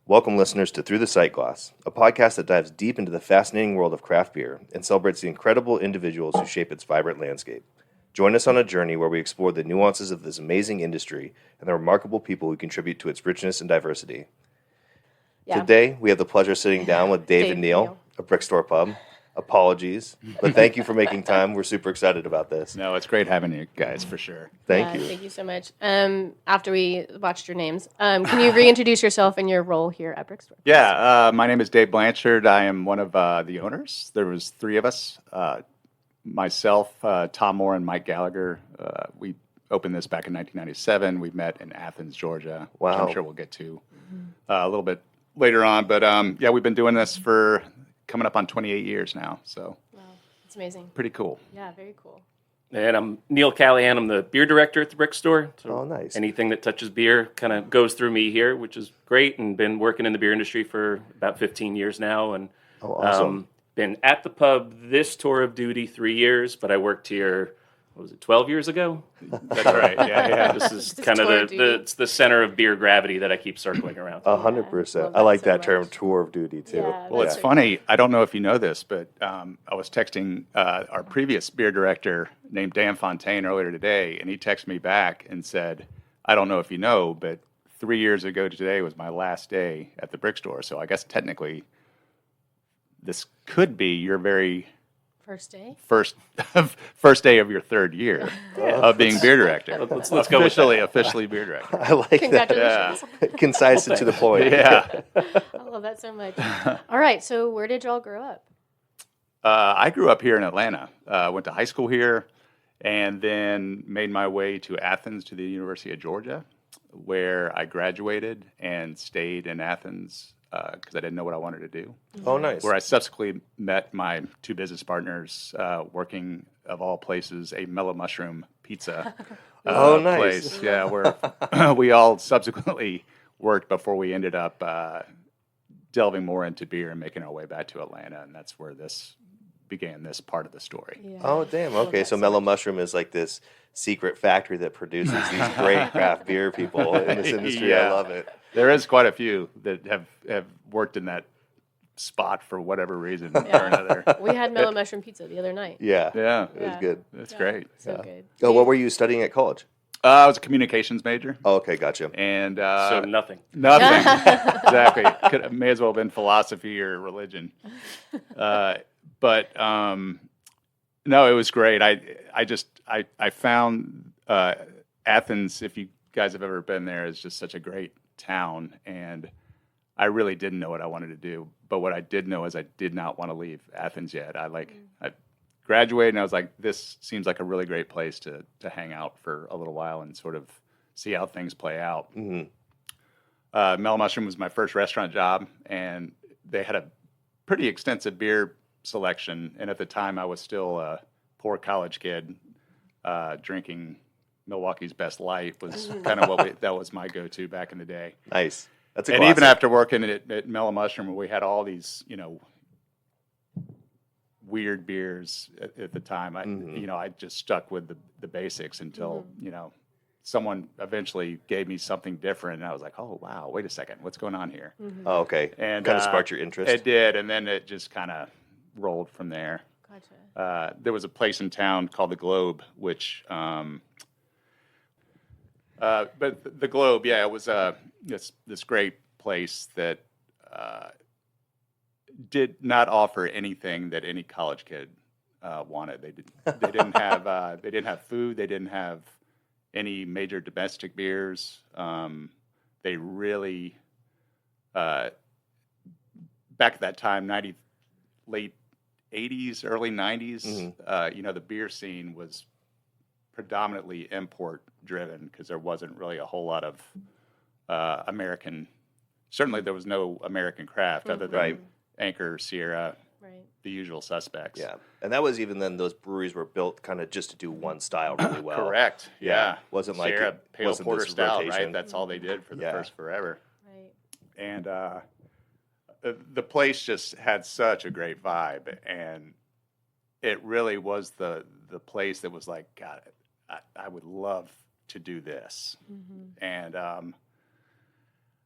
Welcome, listeners, to Thru the Sightglass, a podcast that dives deep into the fascinating world of craft beer and celebrates the incredible individuals who shape its vibrant landscape. Join us on a journey where we explore the nuances of this amazing industry and the remarkable people who contribute to its richness and diversity. Yeah. Today, we have the pleasure of sitting down with Dave and Neil, of Brickstore Pub. Apologies, but thank you for making time. We're super excited about this. No, it's great having you guys, for sure. Thank you. Thank you so much. After we watched your names, can you reintroduce yourself and your role here at Brickstore? Yeah, my name is Dave Blanchard. I am one of the owners. There was three of us, myself, Tom Moore, and Mike Gallagher. We opened this back in 1997. We met in Athens, Georgia, which Wow. I'm sure we'll get to a little bit later on. But yeah, we've been doing this for coming up on 28 years now, so Wow, it's amazing. pretty cool. Yeah, very cool. And I'm Neil Callahan. I'm the beer director at the Brickstore. So Oh, nice. anything that touches beer kind of goes through me here, which is great. And been working in the beer industry for about 15 years now. And Oh, awesome. been at the pub this tour of duty 3 years, but I worked here, what was it, 12 years ago? That's right. Yeah. This is Just kind of tour of the duty. it's the center of beer gravity that I keep circling around. 100%. love I like that that so term, much. tour of duty, too. Yeah, Well, that's it's so funny. I don't know if you know this, but I was texting our previous beer director named Dan Fontaine earlier today, and he texted me back and said, I don't know if you know, but 3 years ago today was my last day at the Brickstore. So I guess technically this could be your very First day? first day of your third year of being beer director. Let's go with that. Officially beer director. I like that. Congratulations. Concise and to the point. Yeah. I love that so much. All right, so where did y'all grow up? I grew up here in Atlanta. Went to high school here, and then made my way to Athens to the University of Georgia, where I graduated and stayed in Athens because I didn't know what I wanted to do. Oh, nice. Where I subsequently met my two business partners, working, of all places, a Mellow Mushroom pizza Oh, nice. place. Yeah, where we all subsequently worked before we ended up delving more into beer and making our way back to Atlanta, and that's where this began, this part of the story. Yeah. Oh, damn. Love Okay, that so so Mellow much. Mushroom is like this secret factory that produces these great craft beer people in this industry. I Yeah. love it. There is quite a few that have worked in that spot for whatever reason or another. We had mellow mushroom pizza the other night. Yeah. Yeah, It was Yeah. good. that's Yeah, great. So Yeah. good. Oh, what were you studying at college? I was a communications major, Oh, okay, gotcha. and So nothing. nothing. Exactly. May as well have been philosophy or religion. But no, it was great. I found Athens, if you guys have ever been there, is just such a great town, and I really didn't know what I wanted to do. But what I did know is I did not want to leave Athens yet. I graduated, and I was like, this seems like a really great place to hang out for a little while and sort of see how things play out. hmm Mellow Mushroom was my first restaurant job, and they had a pretty extensive beer selection. And at the time, I was still a poor college kid, drinking Milwaukee's Best Light was kind of that was my go-to back in the day. Nice. That's a And classic. even after working at Mellow Mushroom, we had all these, weird beers at the time. I just stuck with the basics until, someone eventually gave me something different, and I was like, oh, wow, wait a second, what's going on here? Oh, okay. And Kind of sparked your interest. It did, and then it just kind of rolled from there. Gotcha. There was a place in town called the Globe, which, but the Globe, yeah, it was this great place that did not offer anything that any college kid wanted. They didn't have food. They didn't have any major domestic beers. They really, back at that time, late 80s, early 90s, the beer scene was predominantly import driven because there wasn't really a whole lot of American. Certainly, there was no American craft other than Right. Anchor, Sierra, Right. the usual suspects. Yeah. And that was even then, those breweries were built kind of just to do one style really well. Correct. Yeah. Wasn't like Sierra it Pale wasn't Porter this style, rotation. right? That's all they did for the Yeah. first forever. Right. And the place just had such a great vibe, and it really was the place that was like, God, I would love to do this. Mm-hmm. And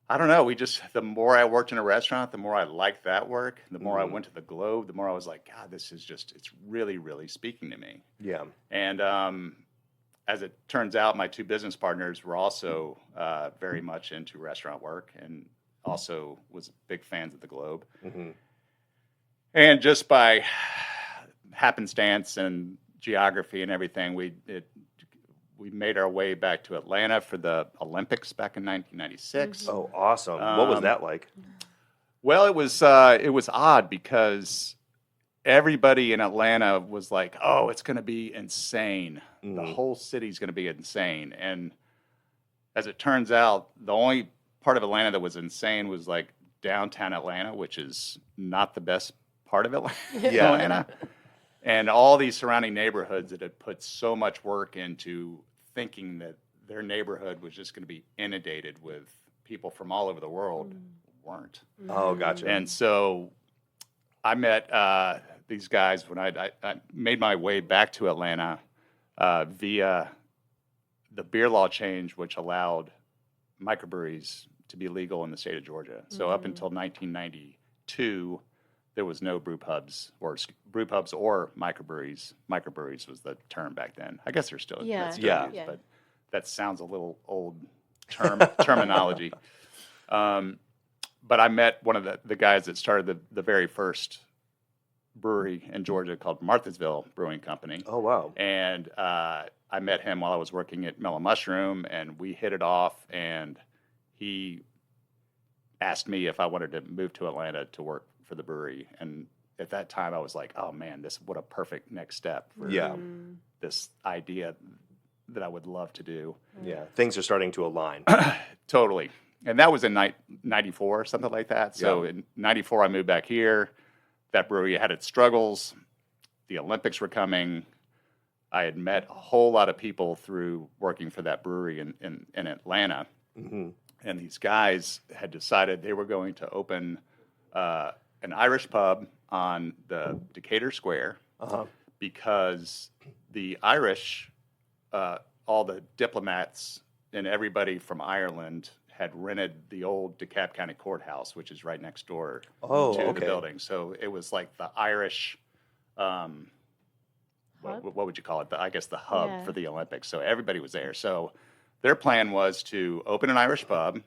I don't know. The more I worked in a restaurant, the more I liked that work. The more I went to the Globe, the more I was like, God, it's really, really speaking to me. Yeah. And as it turns out, my two business partners were also very much into restaurant work and also was big fans of the Globe. Mm-hmm. And just by happenstance and geography and everything, we made our way back to Atlanta for the Olympics back in 1996. Oh, awesome. What was that like? Well, it was odd because everybody in Atlanta was like, "Oh, it's going to be insane. The whole city's going to be insane." And as it turns out, the only part of Atlanta that was insane was like downtown Atlanta, which is not the best part of Atlanta. Yeah. Atlanta. And all these surrounding neighborhoods that had put so much work into thinking that their neighborhood was just going to be inundated with people from all over the world weren't. Oh, gotcha. And so I met these guys when I made my way back to Atlanta via the beer law change, which allowed microbreweries to be legal in the state of Georgia. So up until 1992, there was no brew pubs or microbreweries. Microbreweries was the term back then. I guess they're still, that's still Yeah. used, Yeah. but that sounds a little old terminology. But I met one of the guys that started the very first brewery in Georgia called Marthasville Brewing Company. Oh, wow. And I met him while I was working at Mellow Mushroom, and we hit it off, and he asked me if I wanted to move to Atlanta to work for the brewery. And at that time, I was like, oh, man, what a perfect next step for this idea that I would love to do. Yeah. Things are starting to align. Totally. And that was in 94, something like that. So in 94, I moved back here. That brewery had its struggles. The Olympics were coming. I had met a whole lot of people through working for that brewery in Atlanta. Mm-hmm. And these guys had decided they were going to open an Irish pub on the Decatur Square because the Irish, all the diplomats and everybody from Ireland had rented the old DeKalb County Courthouse, which is right next door to the building. So it was like the Irish, what would you call it? I guess the hub for the Olympics. So everybody was there. So their plan was to open an Irish pub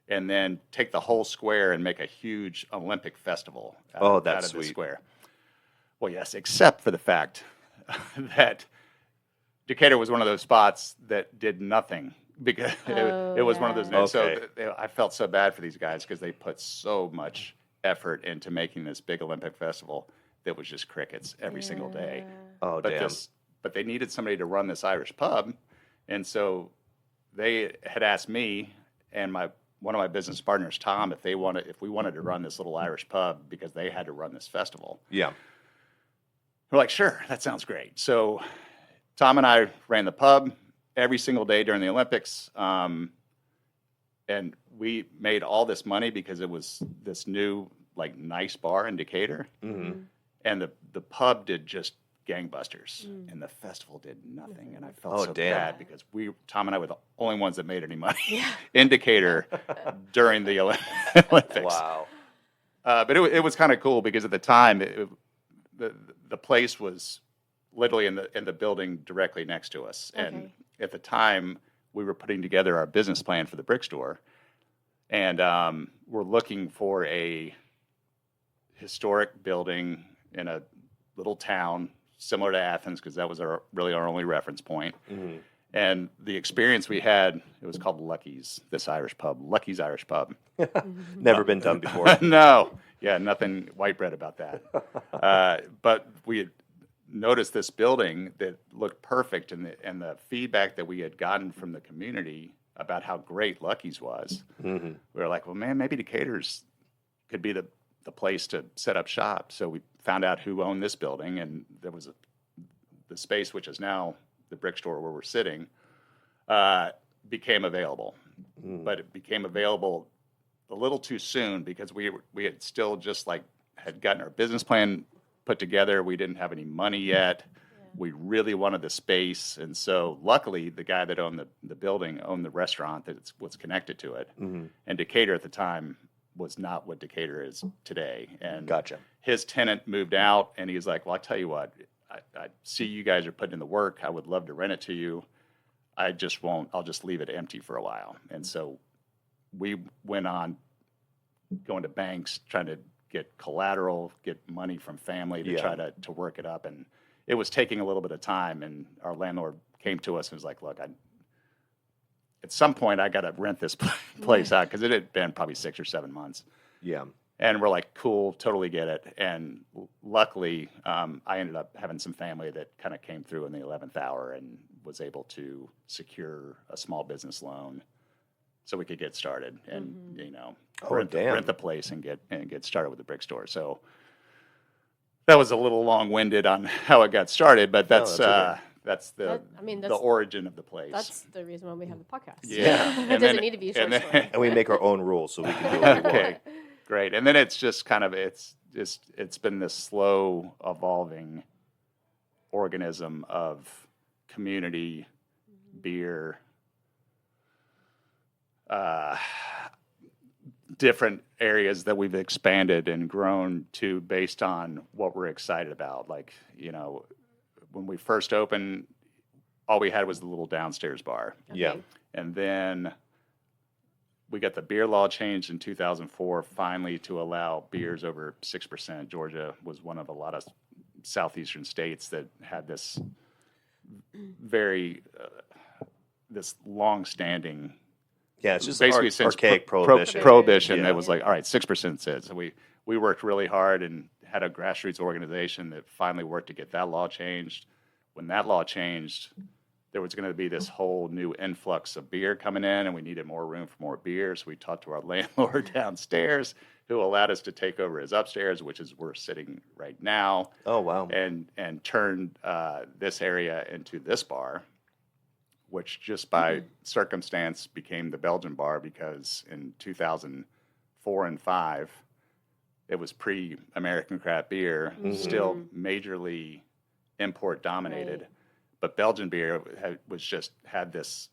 and then take the whole square and make a huge Olympic festival out of sweet. the square. Well, yes, except for the fact that Decatur was one of those spots that did nothing because it was one of those. Okay. So I felt so bad for these guys because they put so much effort into making this big Olympic festival that was just crickets every single day. Oh, damn. But they needed somebody to run this Irish pub, and so they had asked me and one of my business partners, Tom, if we wanted to run this little Irish pub because they had to run this festival. Yeah. We're like, sure, that sounds great. So Tom and I ran the pub every single day during the Olympics, and we made all this money because it was this new, like, nice bar in Decatur, and the pub did just gangbusters, and the festival did nothing, and I felt bad because Tom and I were the only ones that made any money in Decatur during the Olympics. Wow. But it was kind of cool because at the time, the place was literally in the building directly next to us, and at the time we were putting together our business plan for the brick store, and we're looking for a historic building in a little town similar to Athens because that was really our only reference point. And the experience we had, it was called Lucky's, this Irish pub, Lucky's Irish Pub. Never been done before. No, nothing white bread about that. But we had noticed this building that looked perfect, and the feedback that we had gotten from the community about how great Lucky's was. We were like, well, man, maybe Decatur's could be the place to set up shop. So we found out who owned this building, and there was the space, which is now the brick store where we're sitting, became available. But it became available a little too soon because we had still just had gotten our business plan put together. We didn't have any money yet. we really wanted the space, and so luckily the guy that owned the building owned the restaurant that was connected to it. And Decatur at the time was not what Decatur is today. And Gotcha. his tenant moved out, and he was like, well, I tell you what, I see you guys are putting in the work. I would love to rent it to you. I just won't. I'll just leave it empty for a while. And so we went on going to banks, trying to get collateral, get money from family to try to work it up. And it was taking a little bit of time. And our landlord came to us and was like, look, at some point I got to rent this place out, because it had been probably 6 or 7 months. Yeah. And we're like, cool, totally get it. And luckily, I ended up having some family that kind of came through in the 11th hour and was able to secure a small business loan so we could get started and, rent the place and get started with the brick store. So that was a little long-winded on how it got started, but that's the origin of the place. That's the reason why we have the podcast. Yeah. It doesn't need to be a short story. And we make our own rules, so we can do what we want. Okay. Great. And then it's just kind of, it's been this slow evolving organism of community, beer, different areas that we've expanded and grown to based on what we're excited about. Like, when we first opened, all we had was the little downstairs bar. Okay. Yeah. And then we got the beer law changed in 2004, finally, to allow beers over 6%. Georgia was one of a lot of southeastern states that had this very, this long-standing, Yeah, it's just basically since archaic prohibition. Prohibition Yeah. that was like, all right, 6% said. So we worked really hard and had a grassroots organization that finally worked to get that law changed. When that law changed, there was going to be this whole new influx of beer coming in, and we needed more room for more beer. So we talked to our landlord downstairs, who allowed us to take over his upstairs, which is where we're sitting right now. Oh, wow. And turned this area into this bar, which just by circumstance became the Belgian bar, because in 2004 and 5, it was pre-American craft beer, still majorly import dominated. Right. But Belgian beer had this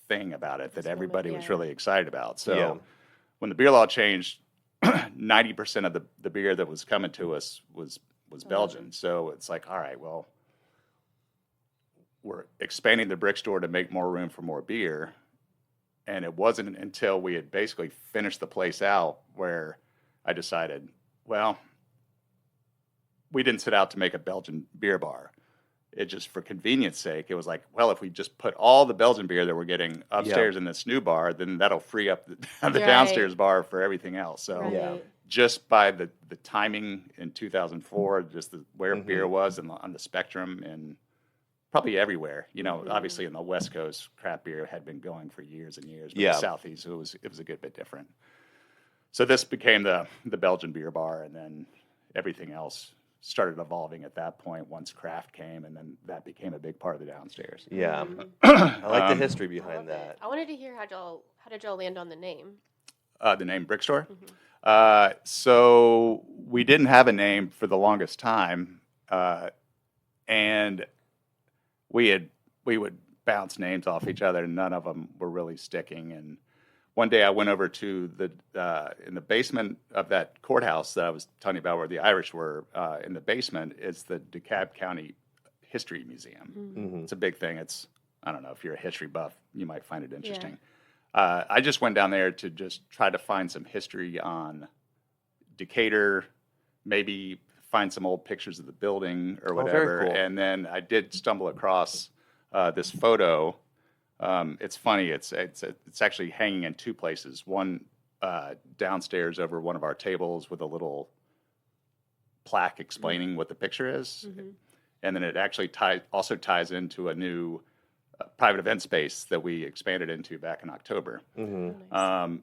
thing about it that everybody was really excited about. So when the beer law changed, 90% of the beer that was coming to us was Belgian. So it's like, all right, well, we're expanding the brick store to make more room for more beer. And it wasn't until we had basically finished the place out where I decided, well, we didn't set out to make a Belgian beer bar. It just, for convenience sake, it was like, well, if we just put all the Belgian beer that we're getting upstairs in this new bar, then that'll free up the downstairs bar for everything else. So just by the timing in 2004, just where beer was on the spectrum, and probably everywhere, obviously in the West Coast, craft beer had been going for years and years, but in the Southeast, it was a good bit different. So this became the Belgian beer bar, and then everything else started evolving at that point once craft came, and then that became a big part of the downstairs. Yeah. I like the history behind that. I wanted to hear how did y'all land on the name? The name Brick Store? So we didn't have a name for the longest time, and we would bounce names off each other, and none of them were really sticking. And one day I went over to in the basement of that courthouse that I was telling you about, where the Irish were, in the basement is the DeKalb County History Museum. It's a big thing. I don't know, if you're a history buff, you might find it interesting. I just went down there to just try to find some history on Decatur, maybe find some old pictures of the building or whatever. Very cool. And then I did stumble across this photo. It's funny. It's actually hanging in two places. One downstairs over one of our tables with a little plaque explaining what the picture is, and then it actually also ties into a new private event space that we expanded into back in October.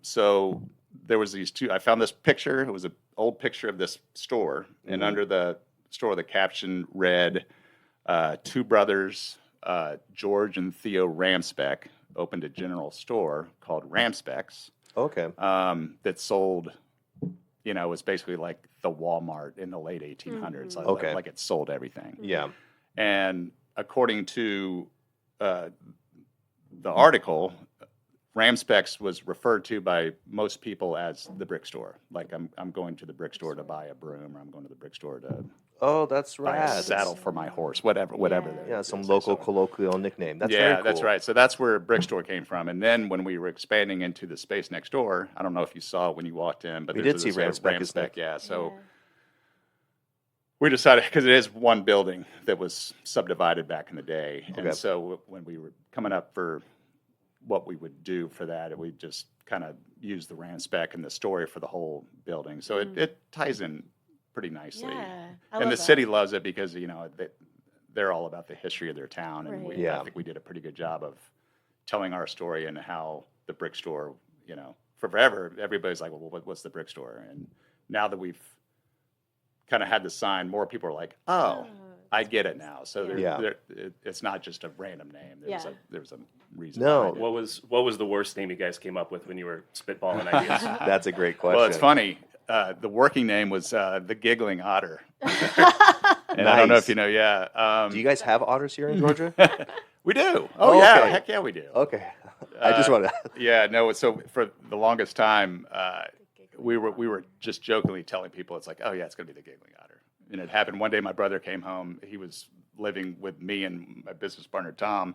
So there was these two. I found this picture. It was an old picture of this store, and under the store, the caption read, "Two brothers, George and Theo Ramspeck, opened a general store called Ramspeck's." Okay. That sold, was basically like the Walmart in the late 1800s. Like it sold everything. Yeah. And according to the article, Ramspecs was referred to by most people as the brick store. Like I'm going to the brick store to buy a broom, or I'm going to the brick store to Oh, that's buy a rad. saddle for my horse, whatever. Yeah, some it's local so- colloquial nickname. That's yeah, very cool. that's right. So that's where brick store came from. And then when we were expanding into the space next door, I don't know if you saw when you walked in, but We there's did see Ramspec, isn't it? Yeah, so we decided, because it is one building that was subdivided back in the day. Okay. And so when we were coming up for what we would do for that, we just kind of used the Ramspec and the story for the whole building. So it ties in pretty nicely. Yeah, And the city loves it because, they're all about the history of their town. And Right. I think we did a pretty good job of telling our story and how the brick store, forever, everybody's like, well, what's the brick store? And now that we've kind of had the sign, more people are like, oh, I get it now. So it's not just a random name. There's a reason. No. behind it. What was the worst name you guys came up with when you were spitballing ideas? That's a great question. Well, it's funny. The working name was the Giggling Otter. And I don't know if you know, Do you guys have otters here in Georgia? we do. Oh, Yeah, okay. heck yeah, we do. Okay. I just want to. Yeah, no. So for the longest time, we were just jokingly telling people, it's like, oh yeah, it's going to be the Giggling Otter. And it happened one day. My brother came home. He was living with me and my business partner Tom.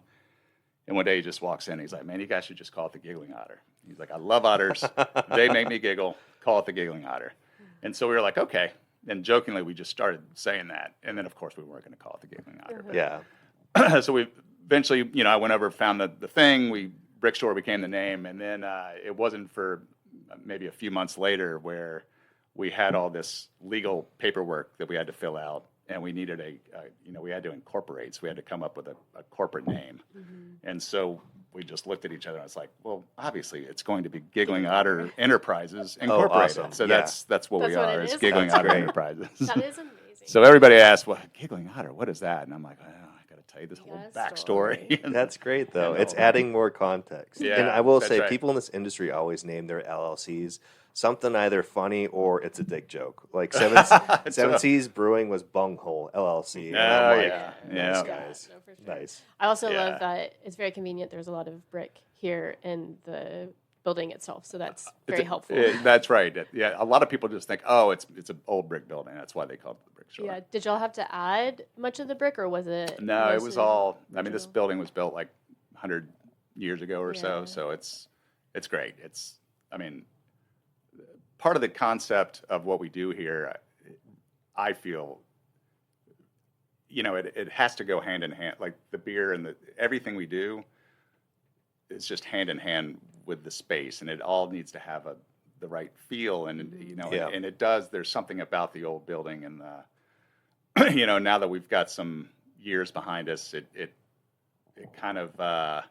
And one day he just walks in. He's like, man, you guys should just call it the Giggling Otter. He's like, I love otters. They make me giggle. Call it the Giggling Otter. And so we were like, okay. And jokingly, we just started saying that. And then, of course, we weren't going to call it the Giggling Otter. Yeah. So we eventually, I went over, found the thing. Brick Store became the name. And then it wasn't for maybe a few months later where we had all this legal paperwork that we had to fill out. And we needed we had to incorporate. So we had to come up with a corporate name. Mm-hmm. And so we just looked at each other and it's like, well, obviously it's going to be Giggling Otter Enterprises Incorporated. Awesome. So Yeah. that's what That's we what are. it It's is? Giggling That's Otter great. Enterprises. That is amazing. So everybody asked, well, Giggling Otter, what is that? And I'm like, I got to tell you this whole got a backstory. That's great, though. I know. It's adding more context. Yeah, And I will that's say, right. people in this industry always name their LLCs something either funny or it's a dick joke. Like Seven Seas Brewing was Bunghole LLC. And I'm Oh, like, yeah. nice Yeah. guys. No, for sure. Nice. I also Yeah. love that it's very convenient. There's a lot of brick here in the building itself, so that's very helpful. That's right. Yeah, a lot of people just think, oh, it's an old brick building. That's why they call it the brick store. Yeah. Did y'all have to add much of the brick, or was it? No, it was mostly all. I mean, this original? building was built like 100 years ago or so. Yeah. So it's great. I mean, part of the concept of what we do here, I feel, it has to go hand in hand. Like the beer and everything we do is just hand in hand with the space, and it all needs to have the right feel. And Yeah. and it does. There's something about the old building and now that we've got some years behind us, it kind of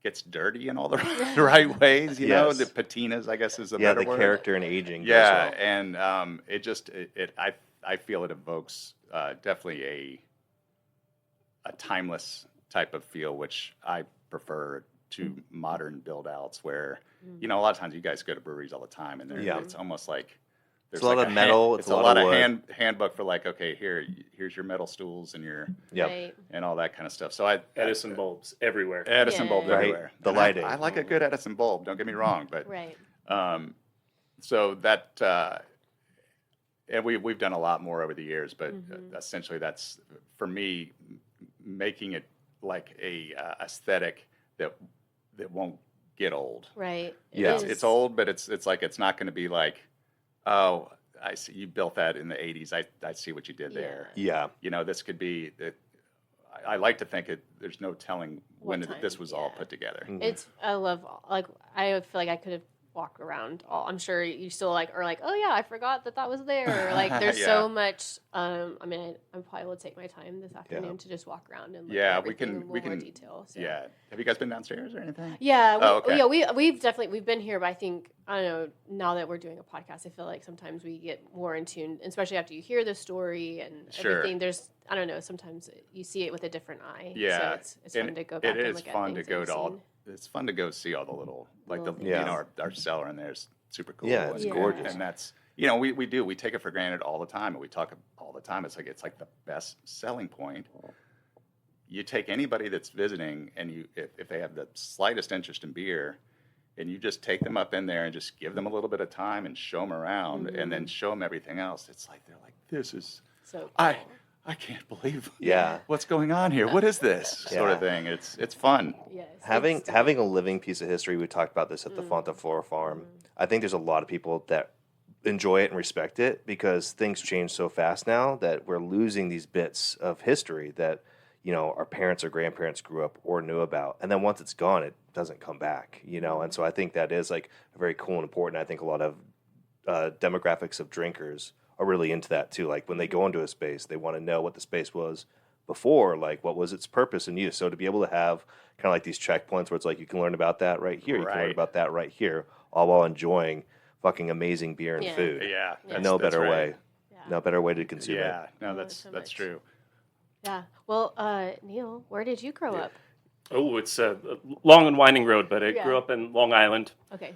gets dirty in all the right ways. You know, Yes. the patinas, I guess, is a Yeah, better the word. character and aging. goes Yeah, well. and I feel it evokes definitely a timeless type of feel, which I prefer to modern build outs where a lot of times you guys go to breweries all the time and Yeah. it's almost like there's It's a lot like of metal, it's it's a a lot lot of of wood. handbook for like, okay, here's your metal stools and your Yep. Right. and all that kind of stuff. So Edison bulbs everywhere. Edison Yeah. bulbs Right. everywhere. The And lighting. I like a good Edison bulb. Don't get me wrong, but Right. so that and we've done a lot more over the years, but essentially that's for me making it like a aesthetic that won't get old. Right. It Yeah. is. It's old, but it's like it's not going to be like, oh, I see you built that in the '80s. I see what you did there. Yeah. This could be. I like to think there's no telling when What time, this was all yeah. put together. I love, I feel like I could have walked around I'm sure you still are like, oh yeah, I forgot that was there. Or, like there's Yeah. so much. I probably will take my time this afternoon to just walk around and look Yeah, at we everything can- in a we little more can- detail. So. Yeah. Have you guys been downstairs or anything? Yeah, Oh, okay. we've been here, but I think I don't know. Now that we're doing a podcast, I feel like sometimes we get more in tune, especially after you hear the story and Sure. everything. There's I don't know. Sometimes you see it with a different eye. Yeah, so it's fun and to go back it and is look fun at to things go that to you've all. seen. It's fun to go see all the little Little things. Yeah. our cellar in there is super cool. Yeah, it's and, gorgeous. and that's you know, we do. We take it for granted all the time, and we talk all the time. It's like the best selling point. You take anybody that's visiting, and if they have the slightest interest in beer, and you just take them up in there and just give them a little bit of time and show them around, and then show them everything else. It's like they're like, this is So cool. I can't believe Yeah. what's going on here. What is this sort of thing? It's fun. Yes, Having it's having a living piece of history, we talked about this at the Fonta Flora Farm. I think there's a lot of people that enjoy it and respect it because things change so fast now that we're losing these bits of history that, you know, our parents or grandparents grew up or knew about. And then once it's gone, it doesn't come back, you know? And so I think that is like very cool and important. I think a lot of demographics of drinkers are really into that too. Like when they go into a space, they want to know what the space was before, like what was its purpose and use. So to be able to have kind of like these checkpoints where it's like you can learn about that right here, you can learn Right. about that right here, all while enjoying fucking amazing beer and Yeah. food. Yeah, No better right. way. Yeah. No better way to consume it. Yeah, no, I love it that's so that's much. true. Yeah. Well, Neil, where did you grow up? Oh, it's a long and winding road, but I Yeah. grew up in Long Island. Okay.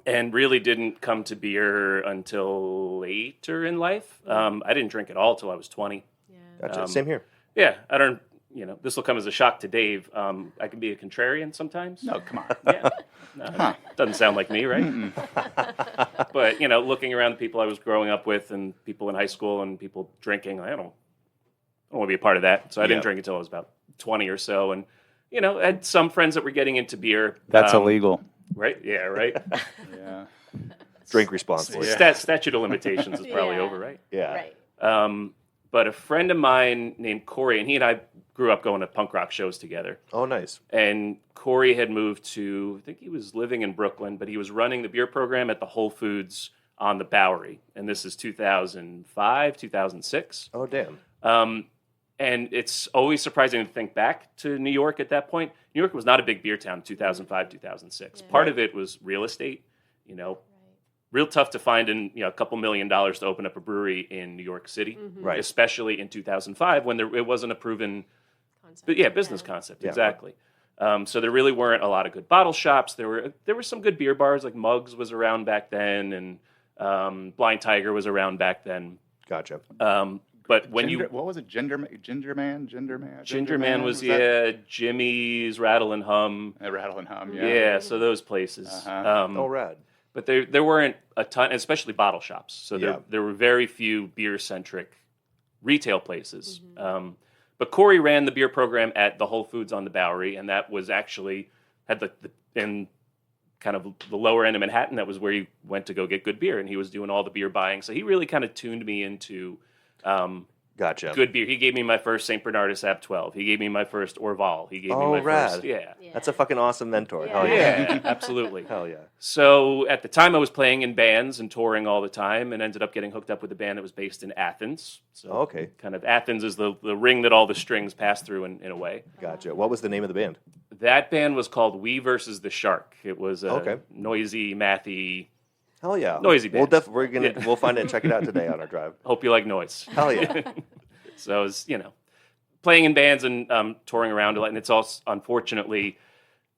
And really didn't come to beer until later in life. I didn't drink at all till I was 20. Yeah. Gotcha. Same here. Yeah, I don't, you know, this will come as a shock to Dave. I can be a contrarian sometimes. No, come on. Yeah. No, doesn't sound like me, right? But, you know, looking around the people I was growing up with and people in high school and people drinking, I don't want to be a part of that. So I didn't drink until I was about 20 or so. And, you know, I had some friends that were getting into beer. That's illegal. Right? Yeah, right. Yeah. Drink responsibly. Statute of limitations is probably Yeah. over, right? Yeah. Right. But a friend of mine named Corey, and he and I grew up going to punk rock shows together. Oh, nice. And Corey had moved to, I think he was living in Brooklyn, but he was running the beer program at the Whole Foods on the Bowery. And this is 2005, 2006. Oh, damn. And it's always surprising to think back to New York at that point. New York was not a big beer town in 2005, 2006. Part of it was real estate, you know, real tough to find in, you know, a couple $1 million to open up a brewery in New York City, Right. especially in 2005 when it wasn't a proven Concept. business concept. Yeah. Exactly. So there really weren't a lot of good bottle shops. There were some good beer bars, like Muggs was around back then, and Blind Tiger was around back then. Gotcha. But when What was it? Ginger Man was that? Jimmy's, Rattle and Hum. Rattle and Hum. Yeah, Yeah. so those places. Oh, rad. But there weren't a ton, especially bottle shops. So Yeah. there were very few beer-centric retail places. But Corey ran the beer program at the Whole Foods on the Bowery, and that was actually had in kind of the lower end of Manhattan. That was where you went to go get good beer, and he was doing all the beer buying. So he really kind of tuned me into Gotcha. good beer. He gave me my first St. Bernardus Ap 12. He gave me my first Orval. He gave me my rad. first, yeah. That's a fucking awesome mentor. Yeah. Hell yeah. Yeah, absolutely. Hell yeah. So at the time, I was playing in bands and touring all the time, and ended up getting hooked up with a band that was based in Athens. So Okay. kind of Athens is the ring that all the strings pass through in a way. Gotcha. What was the name of the band? That band was called We Versus the Shark. It was a Okay. noisy, mathy. Hell yeah. Noisy band. We'll find it and check it out today on our drive. Hope you like noise. Hell yeah. So I was, you know, playing in bands and touring around a lot. And it's also, unfortunately,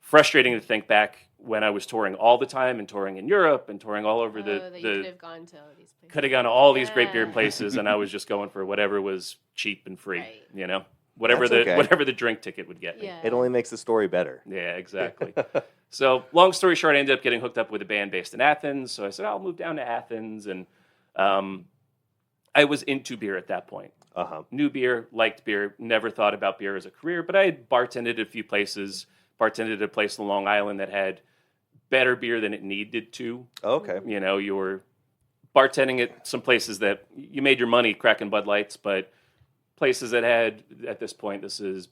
frustrating to think back when I was touring all the time and touring in Europe and touring all over that you could have gone to all these places. could have gone to all these great beer Yeah. places, and I was just going for whatever was cheap and free, Right. you know, whatever That's okay. whatever the drink ticket would get me. Yeah. It only makes the story better. Yeah, exactly. So, long story short, I ended up getting hooked up with a band based in Athens. So I said, I'll move down to Athens, and I was into beer at that point. Uh-huh. Knew beer, liked beer, never thought about beer as a career, but I had bartended at a few places, bartended at a place in Long Island that had better beer than it needed to. Okay. You know, you were bartending at some places that you made your money cracking Bud Lights, but places that had, at this point, this is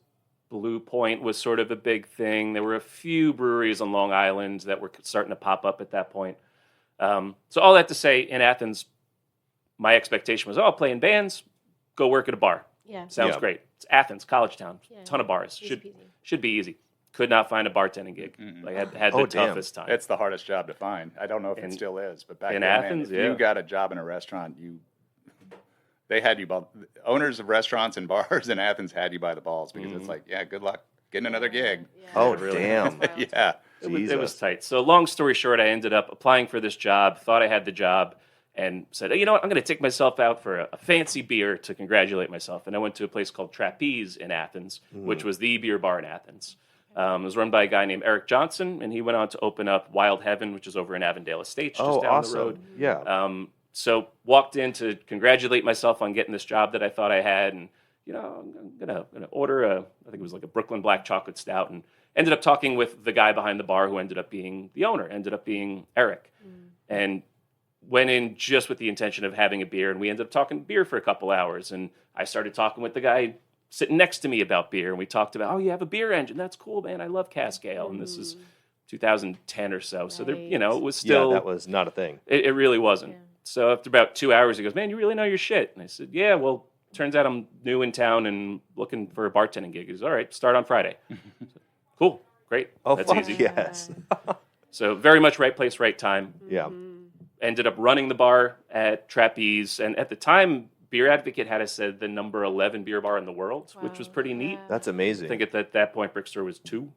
Blue Point was sort of a big thing. There were a few breweries on Long Island that were starting to pop up at that point. So all that to say, in Athens, my expectation was, I'll play in bands, go work at a bar. Yeah. Sounds Yeah. great. It's Athens, college town, Yeah. ton of bars. Easy peasy. Should be easy. Could not find a bartending gig. Like had the Oh, damn. toughest time. It's the hardest job to find. I don't know if In- it still is, but back in then, man, Athens, if yeah. you got a job in a restaurant, they had you by owners of restaurants and bars in Athens had you by the balls because it's like, yeah, good luck getting another gig. Yeah. Oh, really. damn. Wild. Yeah, It was tight. So long story short, I ended up applying for this job, thought I had the job, and said, you know what, I'm going to take myself out for a fancy beer to congratulate myself. And I went to a place called Trapeze in Athens, which was the beer bar in Athens. It was run by a guy named Eric Johnson, and he went on to open up Wild Heaven, which is over in Avondale Estates, just down the road. Yeah. So walked in to congratulate myself on getting this job that I thought I had, and I'm gonna order I think it was like a Brooklyn Black Chocolate Stout, and ended up talking with the guy behind the bar who ended up being the owner, ended up being Eric, and went in just with the intention of having a beer, and we ended up talking beer for a couple hours, and I started talking with the guy sitting next to me about beer, and we talked about, you have a beer engine, that's cool, man, I love cask ale, and this is 2010 or so, so there, it was still, that was not a thing. It really wasn't. So after about 2 hours, he goes, man, you really know your shit. And I said, yeah, well, turns out I'm new in town and looking for a bartending gig. He goes, all right, start on Friday. Cool, great, that's easy. Yes. So very much right place, right time. Yeah. Ended up running the bar at Trapeze, and at the time, Beer Advocate had us said the number 11 beer bar in the world, which was pretty neat. That's amazing. I think at that point, Brickstore was 2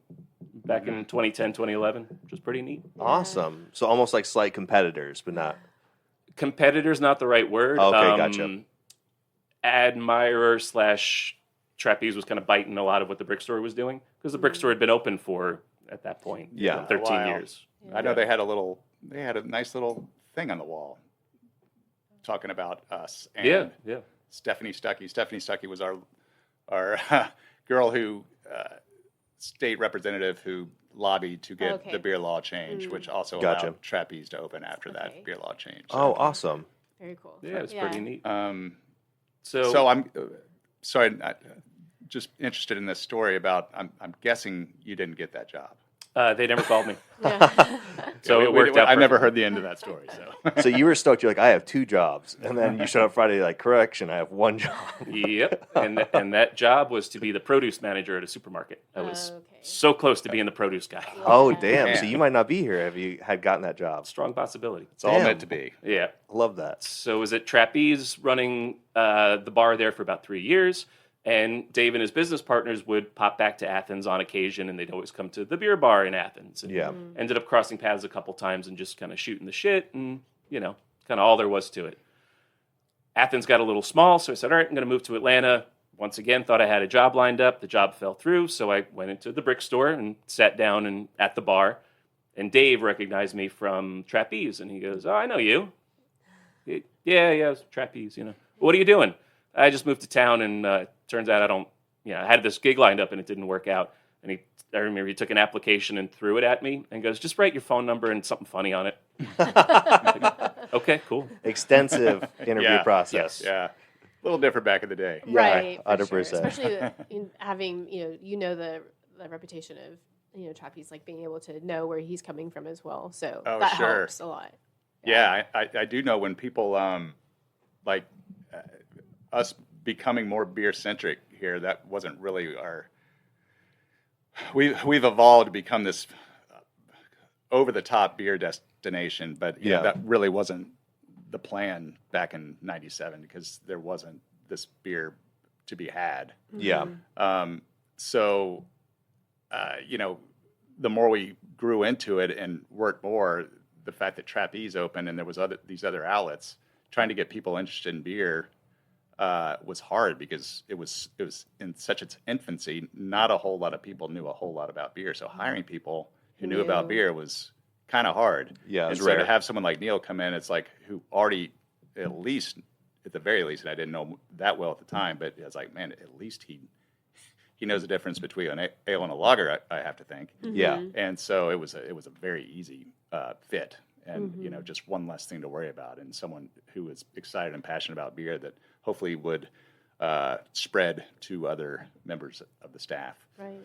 back in 2010, 2011, which was pretty neat. Awesome. So almost like slight competitors, but not. Competitor's not the right word. Okay, gotcha. Admirer / Trapeze was kind of biting a lot of what the Brickstore was doing, because the Brickstore had been open for, at that point, 13 years. I know they had a nice little thing on the wall talking about us. And Stephanie Stuckey. Stephanie Stuckey was our girl who, state representative who lobbied to get the beer law change, which also allowed Trapeze to open after that beer law change. So. Oh, awesome. Very cool. Yeah, it's pretty neat. So I'm sorry, just interested in this story about, I'm guessing you didn't get that job. They never called me. Yeah. So it worked out. I never heard the end of that story. So So you were stoked. You're like, I have 2 jobs. And then you showed up Friday, like, correction, I have 1 job. Yep. And that job was to be the produce manager at a supermarket. I was so close to being the produce guy. Oh, damn. So you might not be here if you had gotten that job. Strong possibility. it's all meant to be. Yeah. Love that. So I was at Trapeze running the bar there for about 3 years. And Dave and his business partners would pop back to Athens on occasion, and they'd always come to the beer bar in Athens. And ended up crossing paths a couple times and just kind of shooting the shit, and, kind of all there was to it. Athens got a little small, so I said, all right, I'm going to move to Atlanta. Once again, thought I had a job lined up. The job fell through, so I went into the Brickstore and sat down at the bar. And Dave recognized me from Trapeze, and he goes, oh, I know you. Yeah, it was Trapeze, What are you doing? I just moved to town, and turns out I had this gig lined up, and it didn't work out. And I remember he took an application and threw it at me and goes, just write your phone number and something funny on it. Okay, cool. Extensive interview process. Yeah. A little different back in the day. Yeah, Right. 100%. Sure. Especially in having, the reputation of, Trapeze, like being able to know where he's coming from as well. So that helps a lot. Yeah, I do know when people, us becoming more beer centric here, that wasn't really we've evolved to become this over the top beer destination, but that really wasn't the plan back in '97, because there wasn't this beer to be had. Yeah. So the more we grew into it and worked more, the fact that Trapeze opened and there was these other outlets, trying to get people interested in beer was hard, because it was in such its infancy. Not a whole lot of people knew a whole lot about beer, so hiring people who knew about beer was kind of hard. Yeah, and so to have someone like Neil come in, it's like, who already at the very least, and I didn't know that well at the time, but I was like, man, at least he knows the difference between an ale and a lager, I have to think. Yeah. And so it was a very easy fit, and just one less thing to worry about, and someone who was excited and passionate about beer that hopefully would spread to other members of the staff. Right.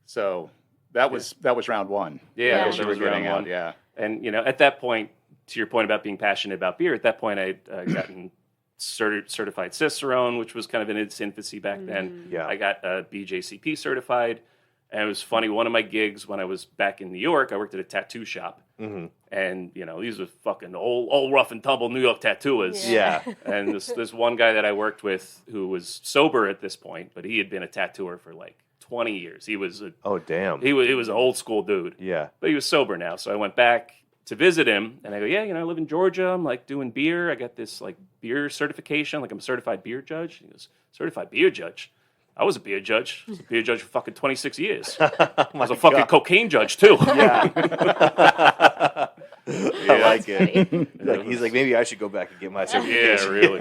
So that was round one. Yeah, I guess that you were was round getting out. one. Yeah. And, at that point, to your point about being passionate about beer, at that point I'd gotten certified Cicerone, which was kind of in its infancy back then. Yeah. I got BJCP certified. And it was funny, one of my gigs when I was back in New York, I worked at a tattoo shop. Mm-hmm. And, these were fucking old rough and tumble New York tattooers. Yeah. And this one guy that I worked with who was sober at this point, but he had been a tattooer for like 20 years. He was Oh, damn. he was an old school dude. Yeah. But he was sober now. So I went back to visit him, and I go, yeah, I live in Georgia. I'm like doing beer. I got this like beer certification. Like I'm a certified beer judge. He goes, certified beer judge? I was a beer judge. I was a beer judge for fucking 26 years. I was a fucking cocaine judge too. Yeah. I like it. Funny. He's like, maybe I should go back and get my certification. Yeah, really.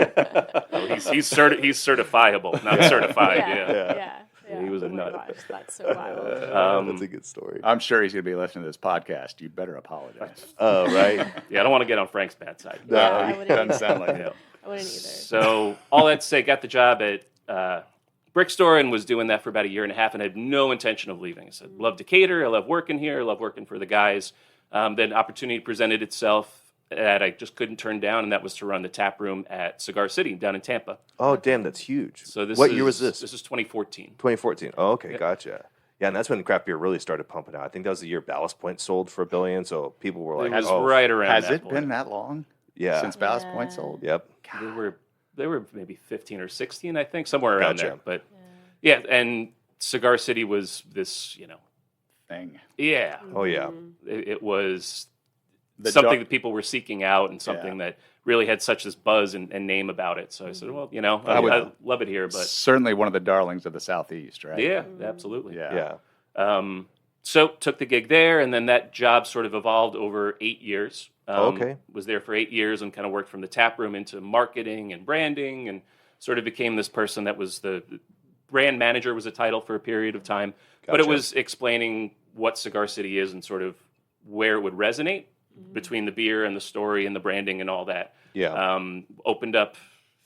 Oh, he's certifiable, not certified. Yeah. He was a Oh my nut. gosh, that's so wild. That's a good story. I'm sure he's going to be listening to this podcast. You better apologize. Oh, right. Yeah, I don't want to get on Frank's bad side. No, I he wouldn't Doesn't either. sound like Yeah. it. I wouldn't either. So all that to say, got the job at Brick Store and was doing that for about a year and a half and had no intention of leaving. I said, love Decatur. I love working here. I love working for the guys. Then opportunity presented itself that I just couldn't turn down, and that was to run the tap room at Cigar City down in Tampa. Oh, damn, that's huge. So What year was this? This is 2014. 2014. Oh, okay, gotcha. Yeah, and that's when craft beer really started pumping out. I think that was the year Ballast Point sold for $1 billion, so people were like, It was oh, right around Has that it point. been that long yeah. since Ballast Yeah. Point sold? Yep. They were maybe 15 or 16, I think, somewhere around Gotcha. there. But yeah, and Cigar City was this, Thing. yeah, Oh, yeah. it was The something dark- that people were seeking out and something that really had such this buzz and name about it. So I said, well, I love it here, but Certainly one of the darlings of the Southeast, right? yeah, absolutely. Yeah. Yeah. So took the gig there, and then that job sort of evolved over 8 years. Okay. Was there for 8 years and kind of worked from the tap room into marketing and branding, and sort of became this person that was the brand manager was a title for a period of time. But it Gotcha. was explaining what Cigar City is and sort of where it would resonate between the beer and the story and the branding and all that. Yeah. Opened up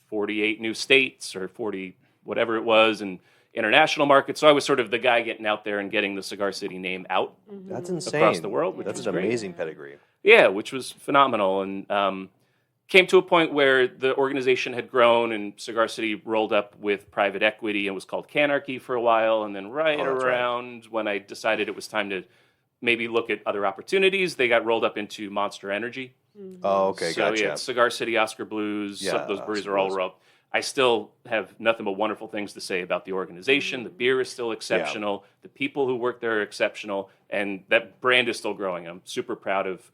48 new states or 40, whatever it was, and international markets. So I was sort of the guy getting out there and getting the Cigar City name out That's insane. across the world, which That's was an great. amazing pedigree. Yeah, which was phenomenal. And came to a point where the organization had grown and Cigar City rolled up with private equity and was called Canarchy for a while. And then Oh, that's right. around when I decided it was time to maybe look at other opportunities, they got rolled up into Monster Energy. Oh, okay, So gotcha. yeah, Cigar City, Oscar Blues, Yeah, those breweries Oscar are all Blues. rolled. I still have nothing but wonderful things to say about the organization. The beer is still exceptional. The people who work there are exceptional. And that brand is still growing. I'm super proud of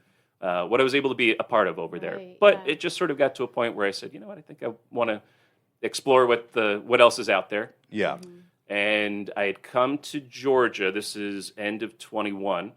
what I was able to be a part of over there. Right, But yeah. it just sort of got to a point where I said, you know what, I think I want to explore what else is out there. Yeah. And I had come to Georgia. This is end of 21.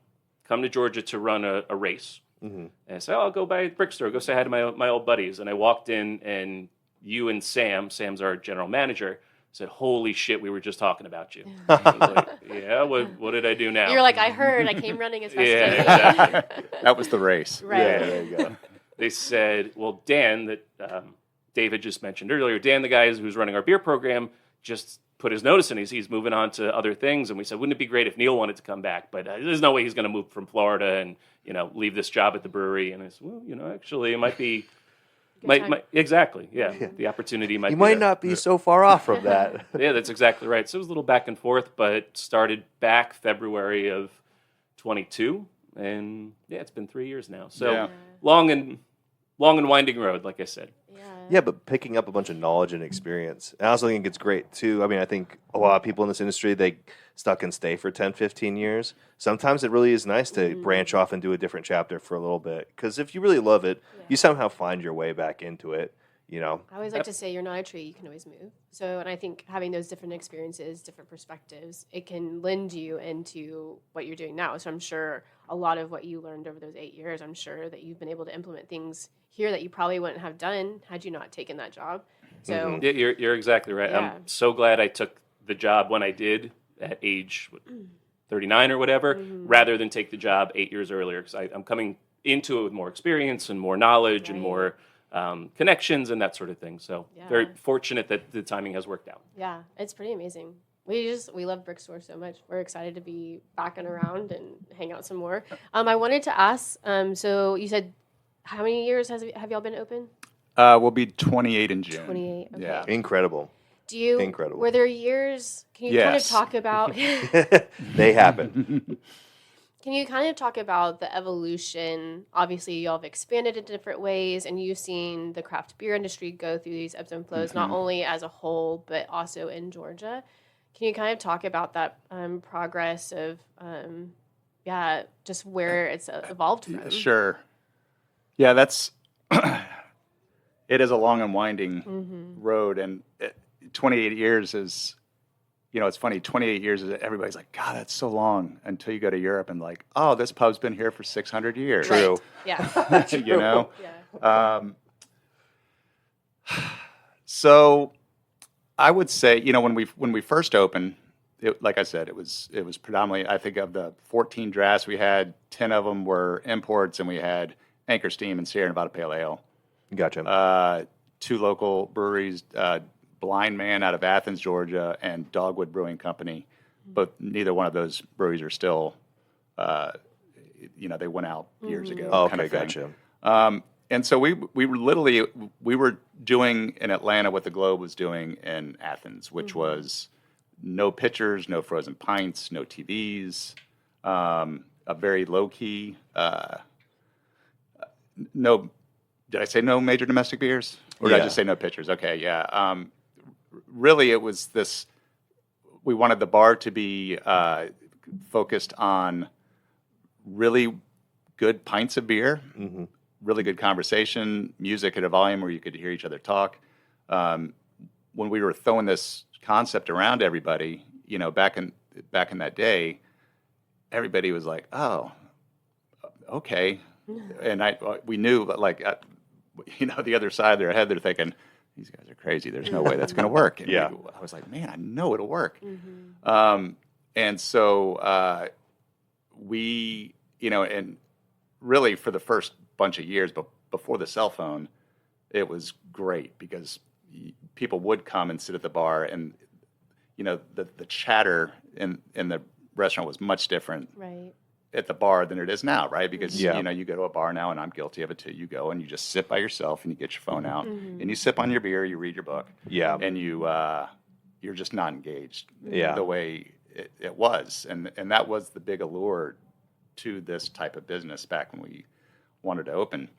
Come to Georgia to run a race. And I said, I'll go by the Brick Store, go say hi to my old buddies. And I walked in, and you and Sam's our general manager, said, holy shit, we were just talking about you. I was like, yeah, what did I do now? You're like, I heard. I came running as fast Yeah, as I could. exactly. That was the race. Right. Yeah, there you go. They said, well, Dan, that David just mentioned earlier, Dan, the guy who's running our beer program, just put his notice in. He's moving on to other things. And we said, wouldn't it be great if Neil wanted to come back? But there's no way he's going to move from Florida and, leave this job at the brewery. And I said, well, actually, it might be... Exactly, yeah. The opportunity might You be might there. not be so far off from that. Yeah, that's exactly right. So it was a little back and forth, but started back February of 22. And, yeah, it's been 3 years now. So Yeah. long and winding road, like I said. Yeah, but picking up a bunch of knowledge and experience. And I also think it's great, too. I mean, I think a lot of people in this industry, they stuck and stay for 10, 15 years. Sometimes it really is nice to branch off and do a different chapter for a little bit. Because if you really love it, you somehow find your way back into it, I always like to say you're not a tree, you can always move. So, and I think having those different experiences, different perspectives, it can lend you into what you're doing now. So I'm sure a lot of what you learned over those 8 years, I'm sure that you've been able to implement things here that you probably wouldn't have done had you not taken that job. So Yeah, you're exactly right. Yeah. I'm so glad I took the job when I did at age 39 or whatever, rather than take the job 8 years earlier, because I'm coming into it with more experience and more knowledge and more connections and that sort of thing. So very fortunate that the timing has worked out. yeah, it's pretty amazing. We love Brick Store so much. We're excited to be back and around and hang out some more. I wanted to ask, so you said, how many years have y'all been open? We'll be 28 in June. 28, okay. Yeah. Incredible. Do you? Incredible. Were there years? Can you kind of Yes. talk about? They happen. Can you kind of talk about the evolution? Obviously, y'all have expanded in different ways, and you've seen the craft beer industry go through these ebbs and flows, not only as a whole, but also in Georgia. Can you kind of talk about that progress of, just where it's evolved from? Sure. Yeah, that's it is a long and winding road, and 28 years is, it's funny. 28 years is everybody's like, God, that's so long. Until you go to Europe and like, oh, this pub's been here for 600 years. True. Right. Yeah. You know. Yeah. So I would say, when we first opened, like I said, it was predominantly, I think, of the 14 drafts we had, 10 of them were imports, and we had Anchor Steam and Sierra Nevada Pale Ale. Gotcha. 2 local breweries, Blind Man out of Athens, Georgia, and Dogwood Brewing Company. But neither one of those breweries are still, they went out years ago. Oh, kind okay, of thing. gotcha. And so we were doing in Atlanta what the Globe was doing in Athens, which was no pitchers, no frozen pints, no TVs, a very low key. No, did I say no major domestic beers, or did I Yeah. just say no pitchers? Okay, yeah. Really, it was this. We wanted the bar to be focused on really good pints of beer. Really good conversation, music at a volume where you could hear each other talk. When we were throwing this concept around everybody, back in that day, everybody was like, "Oh, okay," and we knew, but like, the other side of their head, they're thinking, "These guys are crazy. There's no way that's going to work." And Yeah. I was like, "Man, I know it'll work." And so we, and really for the first bunch of years, but before the cell phone, it was great because people would come and sit at the bar, and the chatter in the restaurant was much different Right. at the bar than it is now, right? Because Yeah. you go to a bar now, and I'm guilty of it too. You go and you just sit by yourself, and you get your phone out, and you sip on your beer, you read your book, Yeah. and you're just not engaged Yeah. the way it was, and that was the big allure to this type of business back when we wanted to open.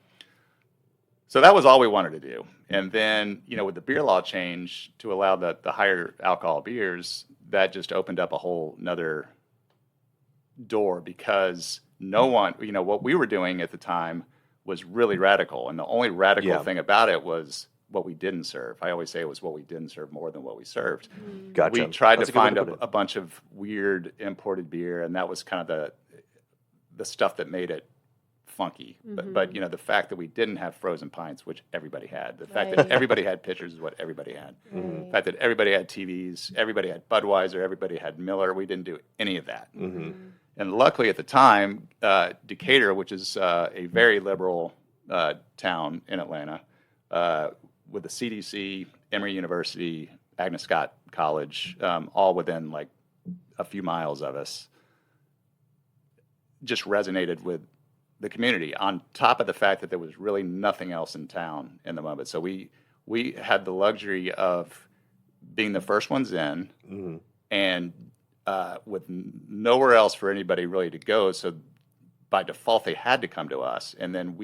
So that was all we wanted to do. And then, with the beer law change to allow the higher alcohol beers, that just opened up a whole nother door, because no one, what we were doing at the time was really radical. And the only radical Yeah. thing about it was what we didn't serve. I always say it was what we didn't serve more than what we served. Gotcha. We tried That's to a good way find to put it. a bunch of weird imported beer, and that was kind of the stuff that made it funky. But the fact that we didn't have frozen pints, which everybody had, the fact that Right. everybody had pitchers is what everybody had. The fact that everybody had TVs, everybody had Budweiser, everybody had Miller. We didn't do any of that. And luckily at the time, Decatur, which is a very liberal town in Atlanta, with the CDC, Emory University, Agnes Scott College, all within like a few miles of us, just resonated with the community, on top of the fact that there was really nothing else in town in the moment. So we had the luxury of being the first ones in, and with nowhere else for anybody really to go. So by default, they had to come to us. And then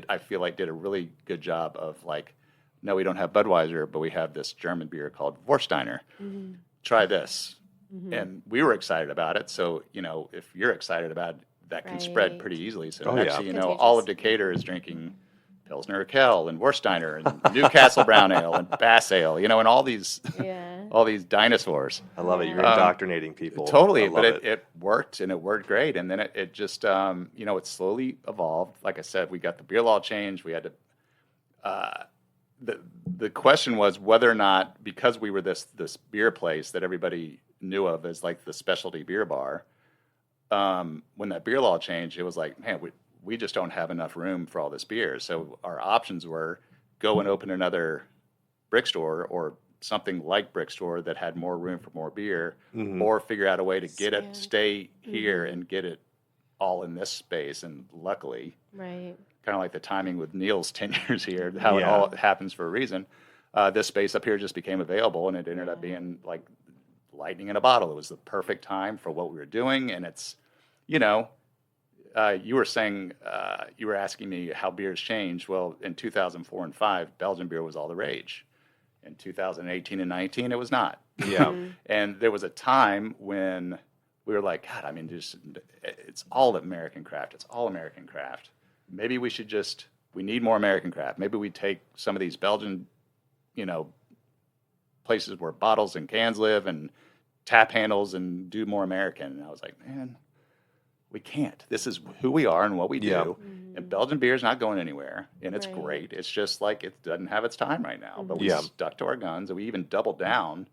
I feel like did a really good job of like, no, we don't have Budweiser, but we have this German beer called Warsteiner. Try this. And we were excited about it. So, if you're excited about it, that can spread Right. pretty easily. So Oh, next yeah. thing you know, all of Decatur is drinking Pilsner Urquell and Warsteiner and Newcastle Brown Ale and Bass Ale, and all these Yeah. all these dinosaurs. I love it. You're indoctrinating people. Totally, I love but it worked, and it worked great. And then it just, it slowly evolved. Like I said, we got the beer law change. We had to, the question was whether or not, because we were this beer place that everybody knew of as like the specialty beer bar, when that beer law changed, it was like, man, we just don't have enough room for all this beer. So our options were go and open another brick store or something like brick store that had more room for more beer, or figure out a way to get it, stay here and get it all in this space. And luckily, Right. kind of like the timing with Neil's 10 years here, how it all happens for a reason, this space up here just became available, and it ended up being like lightning in a bottle. It was the perfect time for what we were doing. And it's, you were saying, you were asking me how beers changed. Well, in 2004 and 5, Belgian beer was all the rage. In 2018 and 19, it was not. Yeah. And there was a time when we were like, God, I mean, it's all American craft. It's all American craft. Maybe we need more American craft. Maybe we take some of these Belgian, places where bottles and cans live and tap handles and do more American. And I was like, man, we can't. This is who we are and what we do. And Belgian beer is not going anywhere, and it's great. It's just like it doesn't have its time right now. But we stuck to our guns, and we even doubled down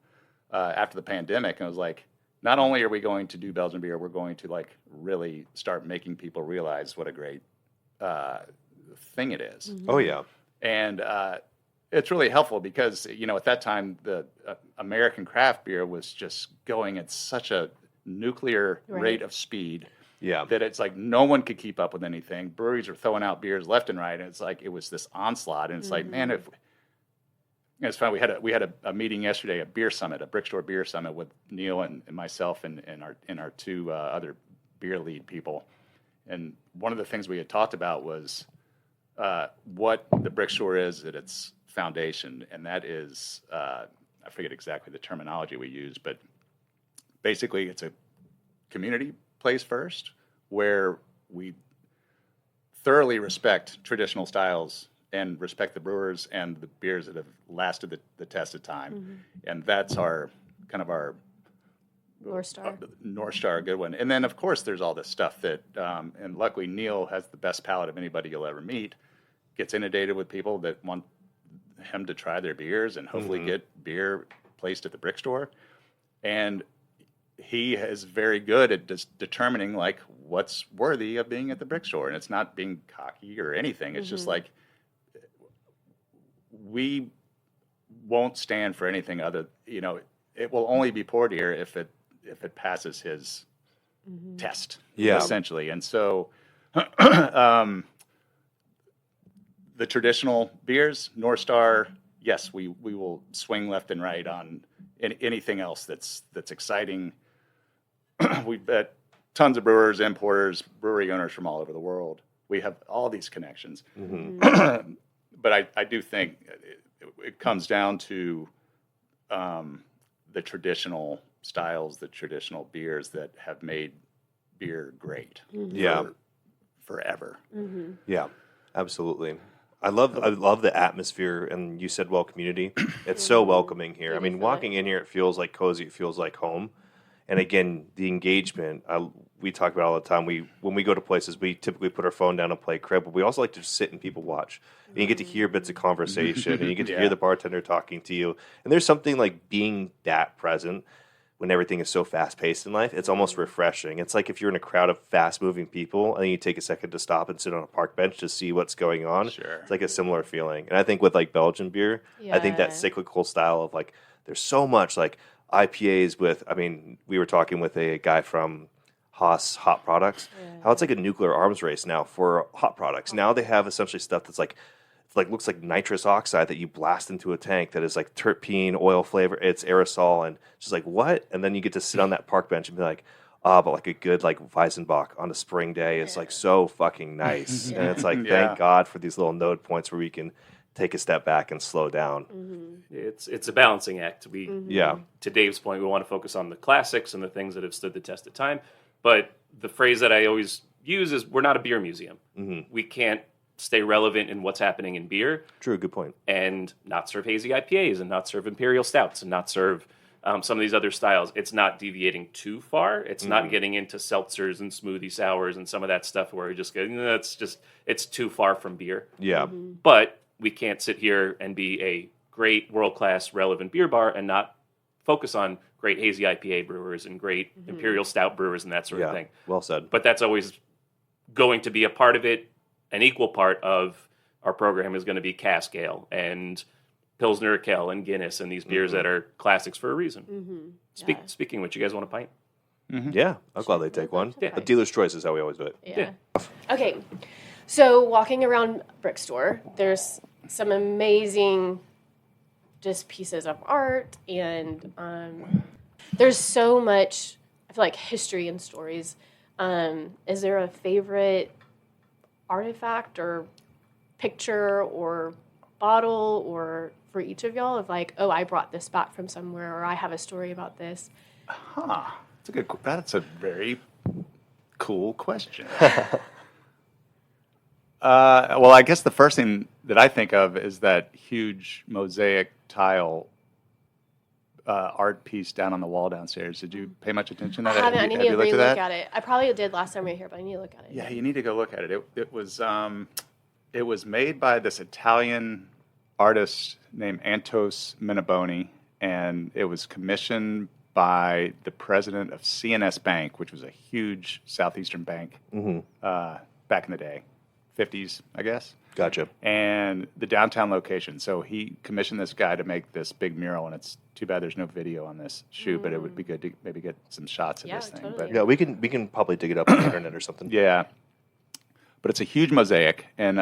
after the pandemic. And it was like, not only are we going to do Belgian beer, we're going to like really start making people realize what a great thing it is. Oh yeah. And it's really helpful because at that time the American craft beer was just going at such a nuclear rate of speed. Yeah. That it's like no one could keep up with anything. Breweries are throwing out beers left and right, and it's like it was this onslaught. And it's like, man, it's funny. We had a meeting yesterday, a beer summit, a Brickstore beer summit with Neil and myself and our two other beer lead people. And one of the things we had talked about was what the Brickstore is at its foundation, and that is I forget exactly the terminology we use, but basically it's a community place first, where we thoroughly respect traditional styles and respect the brewers and the beers that have lasted the test of time. And that's our North Star. North Star, a good one. And then, of course, there's all this stuff that, and luckily Neil has the best palate of anybody you'll ever meet, gets inundated with people that want him to try their beers and hopefully get beer placed at the Brickstore. And he is very good at determining like what's worthy of being at the Brickstore, and it's not being cocky or anything. It's just like we won't stand for anything other. It will only be poured here if it passes his test, essentially. And so, the traditional beers, North Star, yes, we will swing left and right on anything else that's exciting. We've met tons of brewers, importers, brewery owners from all over the world. We have all these connections. But I do think it comes down to the traditional styles, the traditional beers that have made beer great forever. Yeah, absolutely. I love the atmosphere, and you said community. It's so welcoming here. I mean, walking in here, it feels like cozy. It feels like home. And again, the engagement, we talk about all the time. When we go to places, we typically put our phone down and play crib, but we also like to just sit and people watch. And you get to hear bits of conversation, and you get to hear the bartender talking to you. And there's something like being that present when everything is so fast-paced in life. It's almost refreshing. It's like if you're in a crowd of fast-moving people, and then you take a second to stop and sit on a park bench to see what's going on. Sure. It's like a similar feeling. And I think with like Belgian beer, I think that cyclical style of like, there's so much like IPAs we were talking with a guy from Haas Hot Products, how it's like a nuclear arms race now for hot products. Now they have essentially stuff that's looks like nitrous oxide that you blast into a tank that is like terpene, oil flavor, it's aerosol, and it's just like, what? And then you get to sit on that park bench and be like, but like a good like Weizenbach on a spring day is like so fucking nice. And it's like, thank God for these little node points where we can take a step back and slow down. It's a balancing act. To Dave's point, we want to focus on the classics and the things that have stood the test of time. But the phrase that I always use is, we're not a beer museum. We can't stay relevant in what's happening in beer. True, good point. And not serve hazy IPAs and not serve imperial stouts and not serve some of these other styles. It's not deviating too far. It's not getting into seltzers and smoothie sours and some of that stuff where we just go, it's too far from beer. Yeah. But we can't sit here and be a great world-class relevant beer bar and not focus on great hazy IPA brewers and great imperial stout brewers and that sort of thing. Well said. But that's always going to be a part of it. An equal part of our program is going to be cask ale and Pilsner Urquell and Guinness and these beers that are classics for a reason. Speaking of which, you guys want a pint? Yeah, I'll gladly take one. Yeah. A dealer's choice is how we always do it. Yeah. Okay, so walking around Brickstore, there's some amazing just pieces of art, and there's so much, I feel like, history and stories. Is there a favorite artifact or picture or bottle, or for each of y'all of like, oh, I brought this back from somewhere, or I have a story about this? That's a very cool question. Well, I guess the first thing that I think of is that huge mosaic tile art piece down on the wall downstairs. Did you pay much attention to that? I haven't. I need to have you looked re-look at it. I probably did last time we were here, but I need to look at it. Yeah, you need to go look at it. It was made by this Italian artist named Antos Menaboni, and it was commissioned by the president of CNS Bank, which was a huge southeastern bank back in the day, 50s, I guess. Gotcha. And the downtown location. So he commissioned this guy to make this big mural, and it's too bad there's no video on this shoot, but it would be good to maybe get some shots of this thing. Totally. But Yeah, we can probably dig it up on the internet or something. yeah, but it's a huge mosaic, and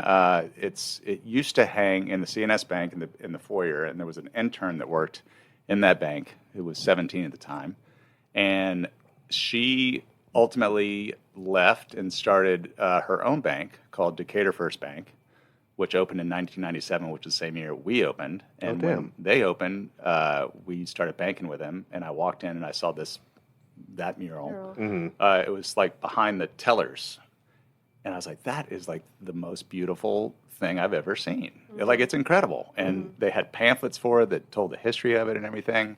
it used to hang in the CNS Bank in the foyer, and there was an intern that worked in that bank who was 17 at the time, and she ultimately left and started her own bank called Decatur First Bank, which opened in 1997, which is the same year we opened. And when they opened, we started banking with them, and I walked in and I saw that mural. It was like behind the tellers. And I was like, that is like the most beautiful thing I've ever seen. Like, it's incredible. And they had pamphlets for it that told the history of it and everything.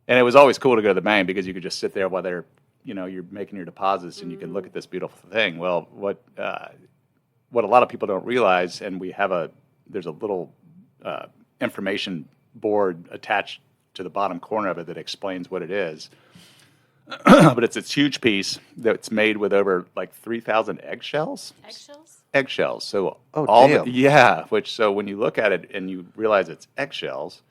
And it was always cool to go to the bank because you could just sit there while you're making your deposits and you could look at this beautiful thing. Well, what a lot of people don't realize, and there's a little information board attached to the bottom corner of it that explains what it is. But it's this huge piece that's made with over like 3,000 eggshells. Eggshells. So so when you look at it and you realize it's eggshells,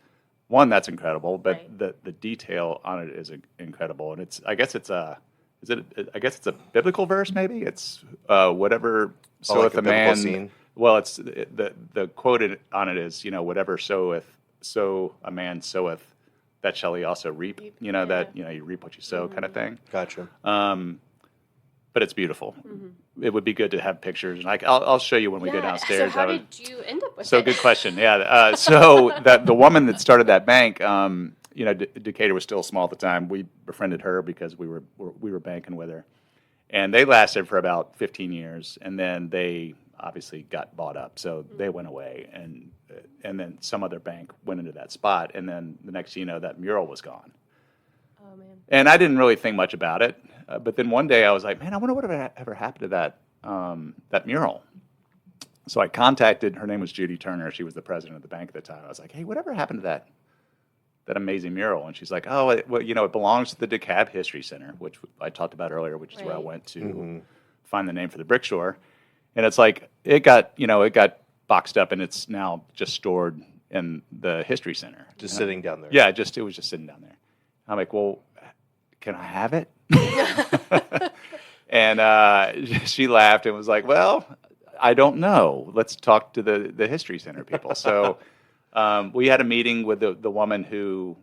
one, that's incredible, but the detail on it is incredible, and I guess it's a biblical verse, maybe. It's whatever soweth a man. Scene. Well, it's the quote on it is, whatever sow a man soweth, that shall he also reap. That you reap what you sow, kind of thing. Gotcha. But it's beautiful. It would be good to have pictures, and I'll show you when we go downstairs. So how did you end up with it? So good question. Yeah. So the woman that started that bank, Decatur was still small at the time. We befriended her because we were banking with her, and they lasted for about 15 years, and then they obviously got bought up, so they went away, and then some other bank went into that spot, and then the next thing you know, that mural was gone. Oh man! And I didn't really think much about it, but then one day I was like, man, I wonder what ever happened to that mural. So I contacted. Her name was Judy Turner. She was the president of the bank at the time. I was like, hey, whatever happened to that amazing mural? And she's like, oh, it belongs to the DeKalb History Center, which I talked about earlier, which is where I went to find the name for the brick store. And it's like it got boxed up, and it's now just stored in the History Center. Just sitting down there. Yeah, it was just sitting down there. I'm like, well, can I have it? And she laughed and was like, well, I don't know. Let's talk to the History Center people. So we had a meeting with the woman who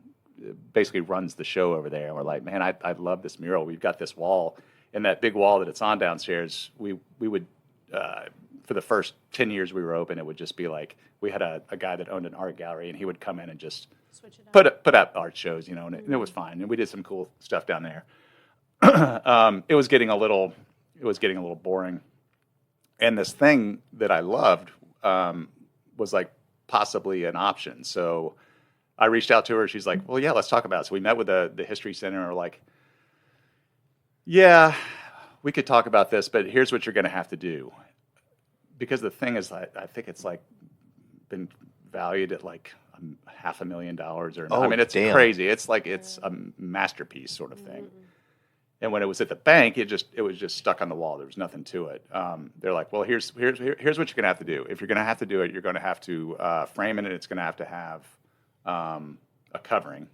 basically runs the show over there. And we're like, man, I love this mural. We've got this wall, and that big wall that it's on downstairs, we would, for the first 10 years we were open, it would just be like, we had a guy that owned an art gallery, and he would come in and just put up art shows, and it was fine. And we did some cool stuff down there. It was getting a little boring. And this thing that I loved was like possibly an option. So I reached out to her. She's like, well, yeah, let's talk about it. So we met with the History Center, and we're like, yeah, we could talk about this, but here's what you're going to have to do. Because the thing is, I think it's like been valued at like $500,000 I mean, it's crazy. It's like it's a masterpiece sort of thing. And when it was at the bank, it was just stuck on the wall. There was nothing to it. They're like, well, here's what you're going to have to do. If you're going to have to do it, you're going to have to frame it, and it's going to have a covering,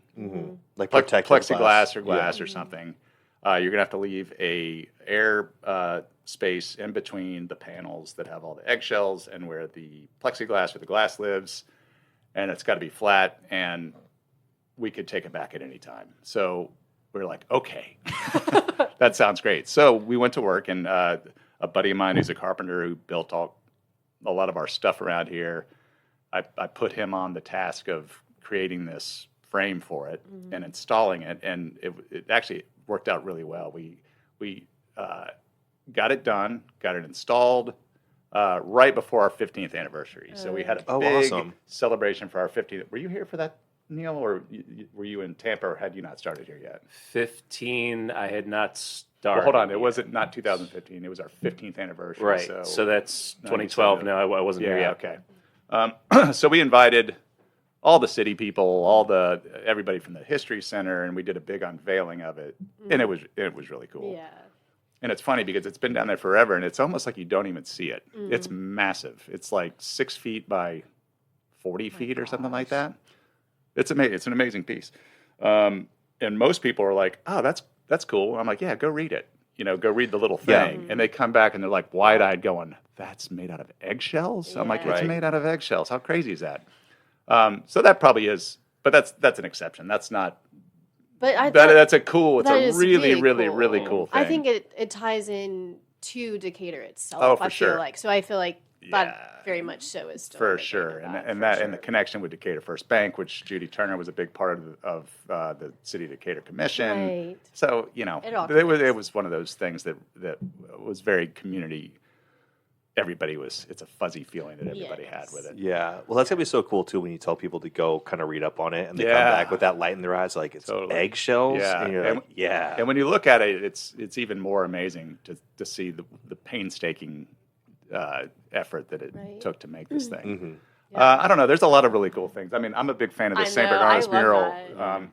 like protective plexiglass or glass or something. You're going to have to leave a air space in between the panels that have all the eggshells and where the plexiglass or the glass lives, and it's got to be flat, and we could take it back at any time. So we were like, okay, that sounds great. So we went to work, and a buddy of mine who's a carpenter who built a lot of our stuff around here I put him on the task of creating this frame for it and installing it, and it actually worked out really well. We got it done, got it installed right before our 15th anniversary. So we had a big celebration for our 15th. Were you here for that, Neil, or were you in Tampa, or had you not started here yet? 15, I had not started. Well, hold on. It wasn't not 2015. It was our 15th anniversary. Right. So that's 2012. No, I wasn't here yet. Okay. So we invited all the city people, everybody from the History Center, and we did a big unveiling of it, and it was really cool. Yeah. And it's funny because it's been down there forever, and it's almost like you don't even see it. It's massive. It's like 6 feet by 40 feet or something like that. It's amazing. It's an amazing piece. And most people are like, "Oh, that's cool." I'm like, "Yeah, go read it. Go read the little thing." And they come back and they're like wide-eyed, going, "That's made out of eggshells?" I'm like, "It's made out of eggshells. How crazy is that?" So that probably is, but that's an exception. That's not. But that's a cool. It's a really cool thing. I think it ties in to Decatur itself. Oh, for I sure. feel like I feel like that very much so is still for a big sure, part of and the connection with Decatur First Bank, which Judy Turner was a big part of the City of Decatur Commission. Right. So it was one of those things that was very community. It's a fuzzy feeling that everybody had with it. Yeah. Well, that's going to be so cool, too, when you tell people to go kind of read up on it and they come back with that light in their eyes, like it's eggshells. Yeah. And you're like, yeah. And when you look at it, it's even more amazing to see the painstaking effort that it took to make this thing. Yeah. I don't know. There's a lot of really cool things. I mean, I'm a big fan of the St. Bernardus mural.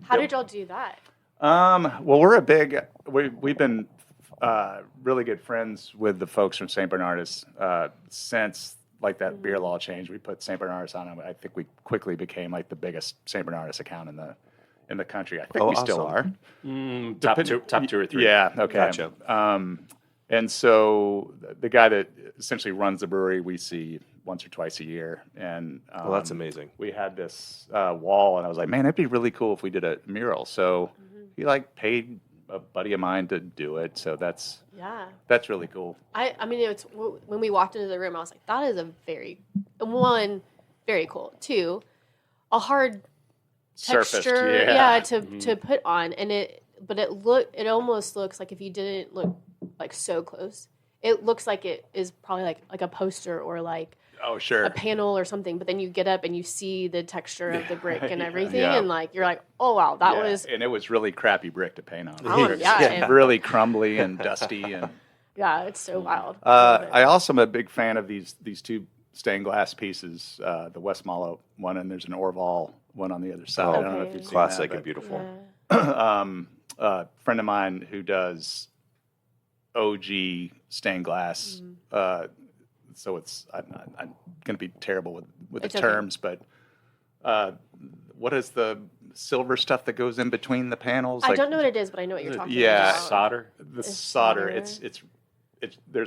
How did y'all do that? Well, we've been really good friends with the folks from St. Bernardus since like that beer law change. We put St. Bernardus on, and I think we quickly became like the biggest St. Bernardus account in the country. I think we still are. Top 2 or 3. Yeah. Okay. Gotcha. And so the guy that essentially runs the brewery, we see once or twice a year. And well, that's amazing. We had this wall, and I was like, man, it'd be really cool if we did a mural. So he paid a buddy of mine to do it. So that's really cool. I mean, it's when we walked into the room, I was like, that is a very cool. 2, a hard texture, to put on, and it almost looks like if you didn't look like so close, it looks like it is probably like a poster or like a panel or something. But then you get up and you see the texture of the brick and everything, and you're like, oh wow, that was. And it was really crappy brick to paint on. Really crumbly and dusty and. Yeah, it's so wild. I also am a big fan of these 2 stained glass pieces, the Westmalo one, and there's an Orval one on the other side. I don't know if you've seen classic that, and beautiful. A friend of mine who does OG stained glass. So I'm going to be terrible with the terms, but what is the silver stuff that goes in between the panels? I don't know what it is, but I know what you're talking about. Solder. The solder.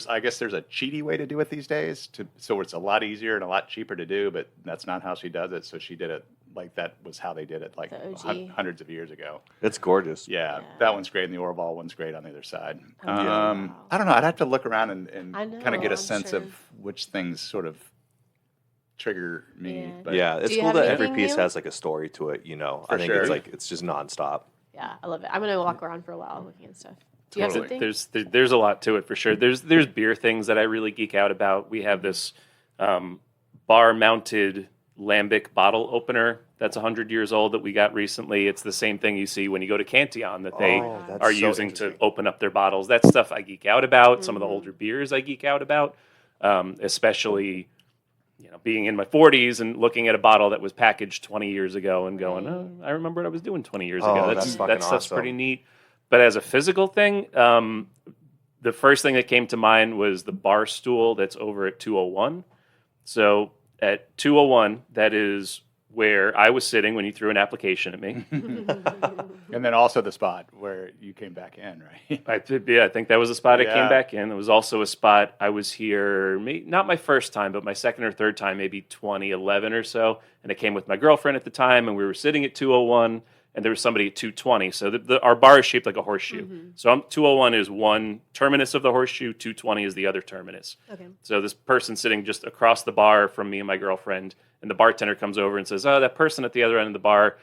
I guess there's a cheaty way to do it these days, so it's a lot easier and a lot cheaper to do, but that's not how she does it. So she did it like that was how they did it hundreds of years ago. It's gorgeous. Yeah, that one's great, and the Orval one's great on the other side. I don't know. I'd have to look around and kind of get a sense of which things sort of trigger me. Yeah. But It's cool that every piece has like a story to it. I think it's just nonstop. Yeah, I love it. I'm gonna walk around for a while looking at stuff. Do you have something? There's a lot to it for sure. There's beer things that I really geek out about. We have this bar-mounted lambic bottle opener that's 100 years old that we got recently. It's the same thing you see when you go to Cantillon that they are using to open up their bottles. That stuff I geek out about. Some of the older beers I geek out about, especially being in my 40s and looking at a bottle that was packaged 20 years ago and going, oh, I remember what I was doing 20 years ago. That stuff's awesome. Pretty neat. But as a physical thing, the first thing that came to mind was the bar stool that's over at 201. So at 201, that is where I was sitting when you threw an application at me. And then also the spot where you came back in, right? I think that was the spot I came back in. It was also a spot I was here, not my first time, but my second or third time, maybe 2011 or so. And I came with my girlfriend at the time, and we were sitting at 201, and there was somebody at 220. So our bar is shaped like a horseshoe. So 201 is one terminus of the horseshoe, 220 is the other terminus. Okay. So this person sitting just across the bar from me and my girlfriend, and the bartender comes over and says, "Oh, that person at the other end of the bar,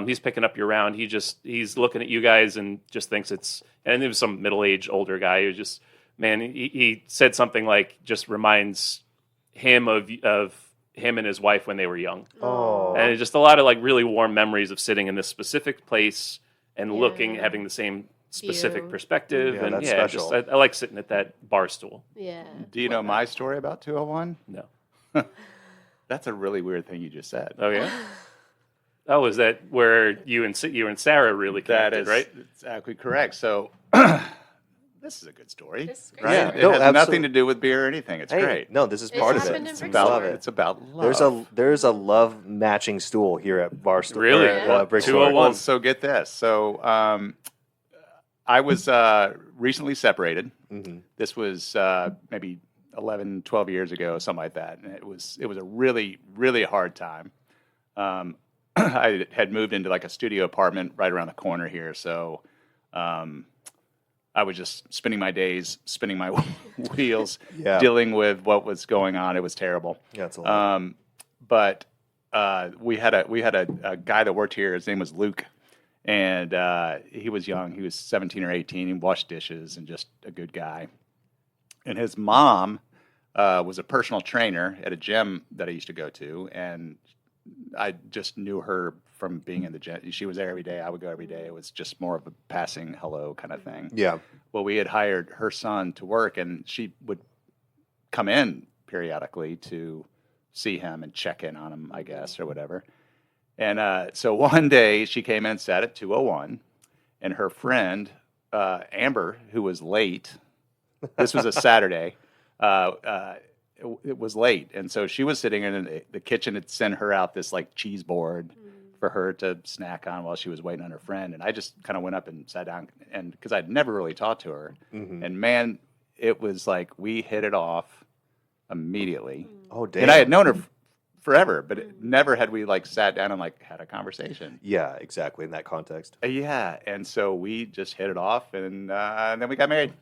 he's picking up your round. He's looking at you guys and just thinks it's." And it was some middle-aged older guy who just, man, he said something like, just reminds him of him and his wife when they were young. Oh. And it's just a lot of like really warm memories of sitting in this specific place and looking, having the same specific View. perspective. Yeah, And that's yeah, special. I like sitting at that bar stool. Yeah. Do you know my story about 201? No. That's a really weird thing you just said. Oh yeah. Oh, is that where you and Sarah really That connected, is right? exactly correct. So this is a good story, This is great. right? Yeah. It No, has absolutely. nothing to do with beer or anything. It's Hey, great. no, this is It's part of it. happened in It's Brixton. Love it. it's about love. There's a love matching stool here at Barstool. Really? Brickstore. 201. Well, so get this. So I was recently separated. Mm-hmm. This was maybe 11, 12 years ago, something like that. And it was a really, really hard time. I had moved into like a studio apartment right around the corner here. So I was just spending my days, spinning my wheels, Yeah. dealing with what was going on. It was terrible. Yeah, it's a lot. But we had a guy that worked here. His name was Luke, and he was young. He was 17 or 18. He washed dishes and just a good guy. And his mom was a personal trainer at a gym that I used to go to, and I just knew her from being in the gym. She was there every day. I would go every day. It was just more of a passing hello kind of thing. Yeah. Well, we had hired her son to work, and she would come in periodically to see him and check in on him, I guess, or whatever. And so one day she came in and sat at 201, and her friend, Amber, who was late, this was a Saturday, it was late. And so she was sitting in the kitchen had sent her out this like cheese board for her to snack on while she was waiting on her friend. And I just kind of went up and sat down, and because I'd never really talked to her. And man, it was like we hit it off immediately. Oh, damn. And I had known her forever, but never had we like sat down and like had a conversation. Yeah, exactly, in that context. Yeah, and so we just hit it off, and then we got married.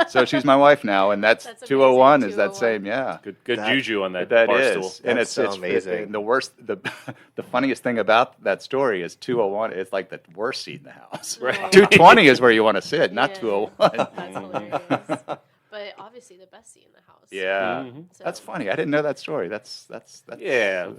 So she's my wife now, and that's That's 201 amazing, is that 201. same, yeah. Good That- juju on that That bar is, stool. and That's so amazing. And the worst, the funniest thing about that story is 201. It's like the worst seat in the house. Right. 220 is where you want to sit, not Yeah. 201. That's hilarious. But obviously the best seat in the house. Yeah, So- that's funny. I didn't know that story. That's Yeah,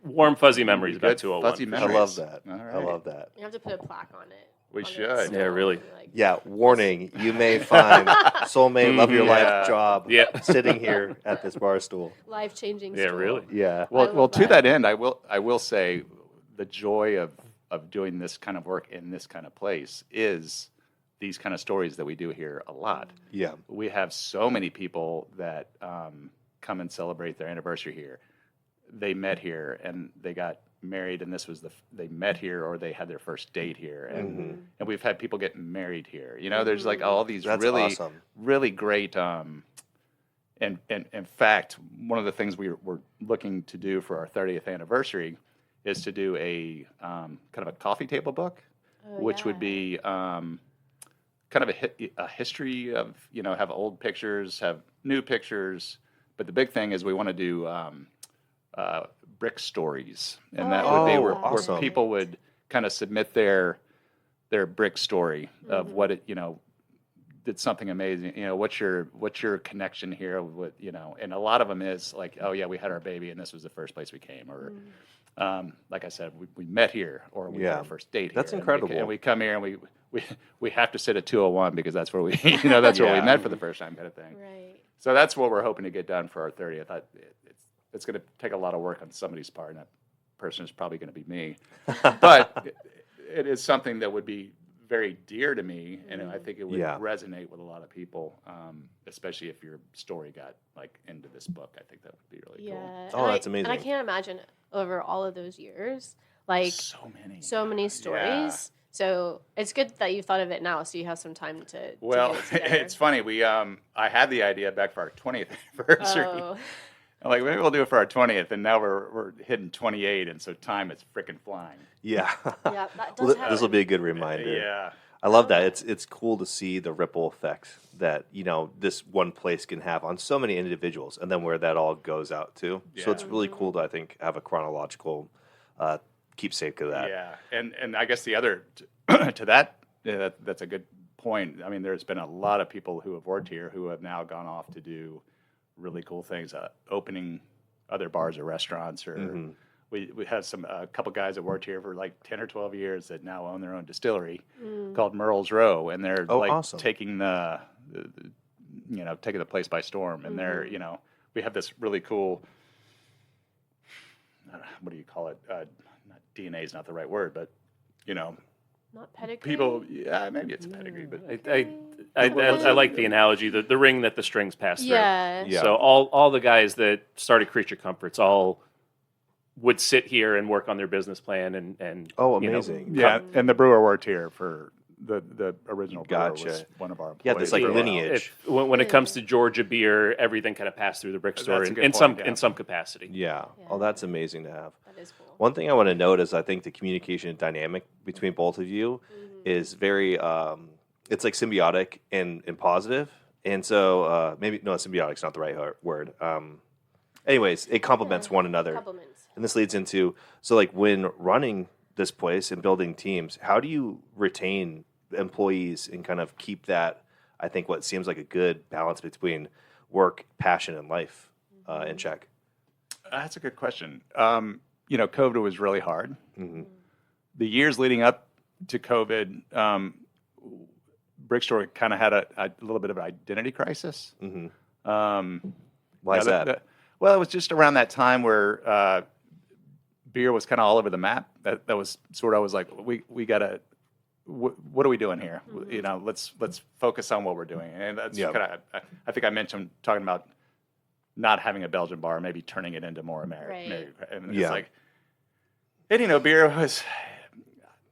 warm fuzzy memories about Good 201. fuzzy for I sure. memories. love that. All I right. love that. You have to put a plaque on it. We on should. its Yeah, stool, really. like- Yeah, warning, you may find soulmate, love your Yeah. life job Yeah. sitting here at this bar stool. Life-changing. Yeah, stool. really. Yeah. I Well, love to that. that end, I will say the joy of doing this kind of work in this kind of place is these kind of stories that we do here a lot. Yeah. We have so many people that come and celebrate their anniversary here. They met here and they got married, and this was they met here or they had their first date here, and we've had people get married here. You know, there's like all these That's really awesome. really great. And in fact, one of the things we're looking to do for our 30th anniversary is to do a kind of a coffee table book, which would be kind of a history of, have old pictures, have new pictures. But the big thing is we want to do brick stories. And that would be where awesome. people would kind of submit their brick story of what it, did something amazing. What's your connection here? What, and a lot of them is like, oh yeah, we had our baby and this was the first place we came. Or like I said, we met here, or we had our first date here. That's and incredible. we come here and we have to sit at 201 because that's where we, that's where we met for the first time, kind of thing. Right. So that's what we're hoping to get done for our 30th. It's going to take a lot of work on somebody's part, and that person is probably going to be me. But it is something that would be very dear to me, and I think it would resonate with a lot of people, especially if your story got like into this book. I think that would be really cool. Yeah. Oh, And that's amazing. And I can't imagine over all of those years, like So many stories. Yeah. So it's good that you thought of it now, so you have some time to. Well, to get it together. it's funny. I had the idea back for our 20th anniversary. Oh. I'm like, maybe we'll do it for our 20th, and now we're hitting 28, and so time is freaking flying. Yeah. Yeah, that does Well, happen. this will be a good reminder. Yeah. I love that. It's cool to see the ripple effect that this one place can have on so many individuals, and then where that all goes out to. So it's Yeah. really cool to, I think, have a chronological keepsake of that. Yeah, and I guess the other to that, that's a good point. I mean, there's been a lot of people who have worked here who have now gone off to do really cool things, opening other bars or restaurants, or we have a couple guys that worked here for like 10 or 12 years that now own their own distillery called Merle's Row, and they're awesome. taking taking the place by storm, and they're we have this really cool. What do you call it? DNA is not the right word, but Not pedigree. people. Yeah, maybe it's a pedigree, but I like the analogy, the ring that the strings pass through. Yeah. Yeah. So all the guys that started Creature Comforts all would sit here and work on their business plan and Oh, you know, amazing. yeah, and the brewer worked here for the original brewer Gotcha. was one of our employees. Yeah, this, like, for a while. lineage. when it comes to Georgia beer, everything kind of passed through the brick store That's a good in point, yeah. some capacity. Yeah. Oh, that's amazing to have. That is cool. One thing I want to note is I think the communication dynamic between both of you is very, it's like symbiotic and positive. And so maybe, no, symbiotic is not the right word. Anyways, it complements one another. Compliments. And this leads into, so like when running this place and building teams, how do you retain employees and kind of keep that, I think, what seems like a good balance between work, passion, and life in check? That's a good question. COVID was really hard. The years leading up to COVID, Brickstore kind of had a little bit of an identity crisis. Why is that? Well, it was just around that time where beer was kind of all over the map. That was sort of, I was like, we gotta, what are we doing here? Let's focus on what we're doing. And that's kind of, I think I mentioned talking about not having a Belgian bar, maybe turning it into more American. Right. And it's like, and beer was,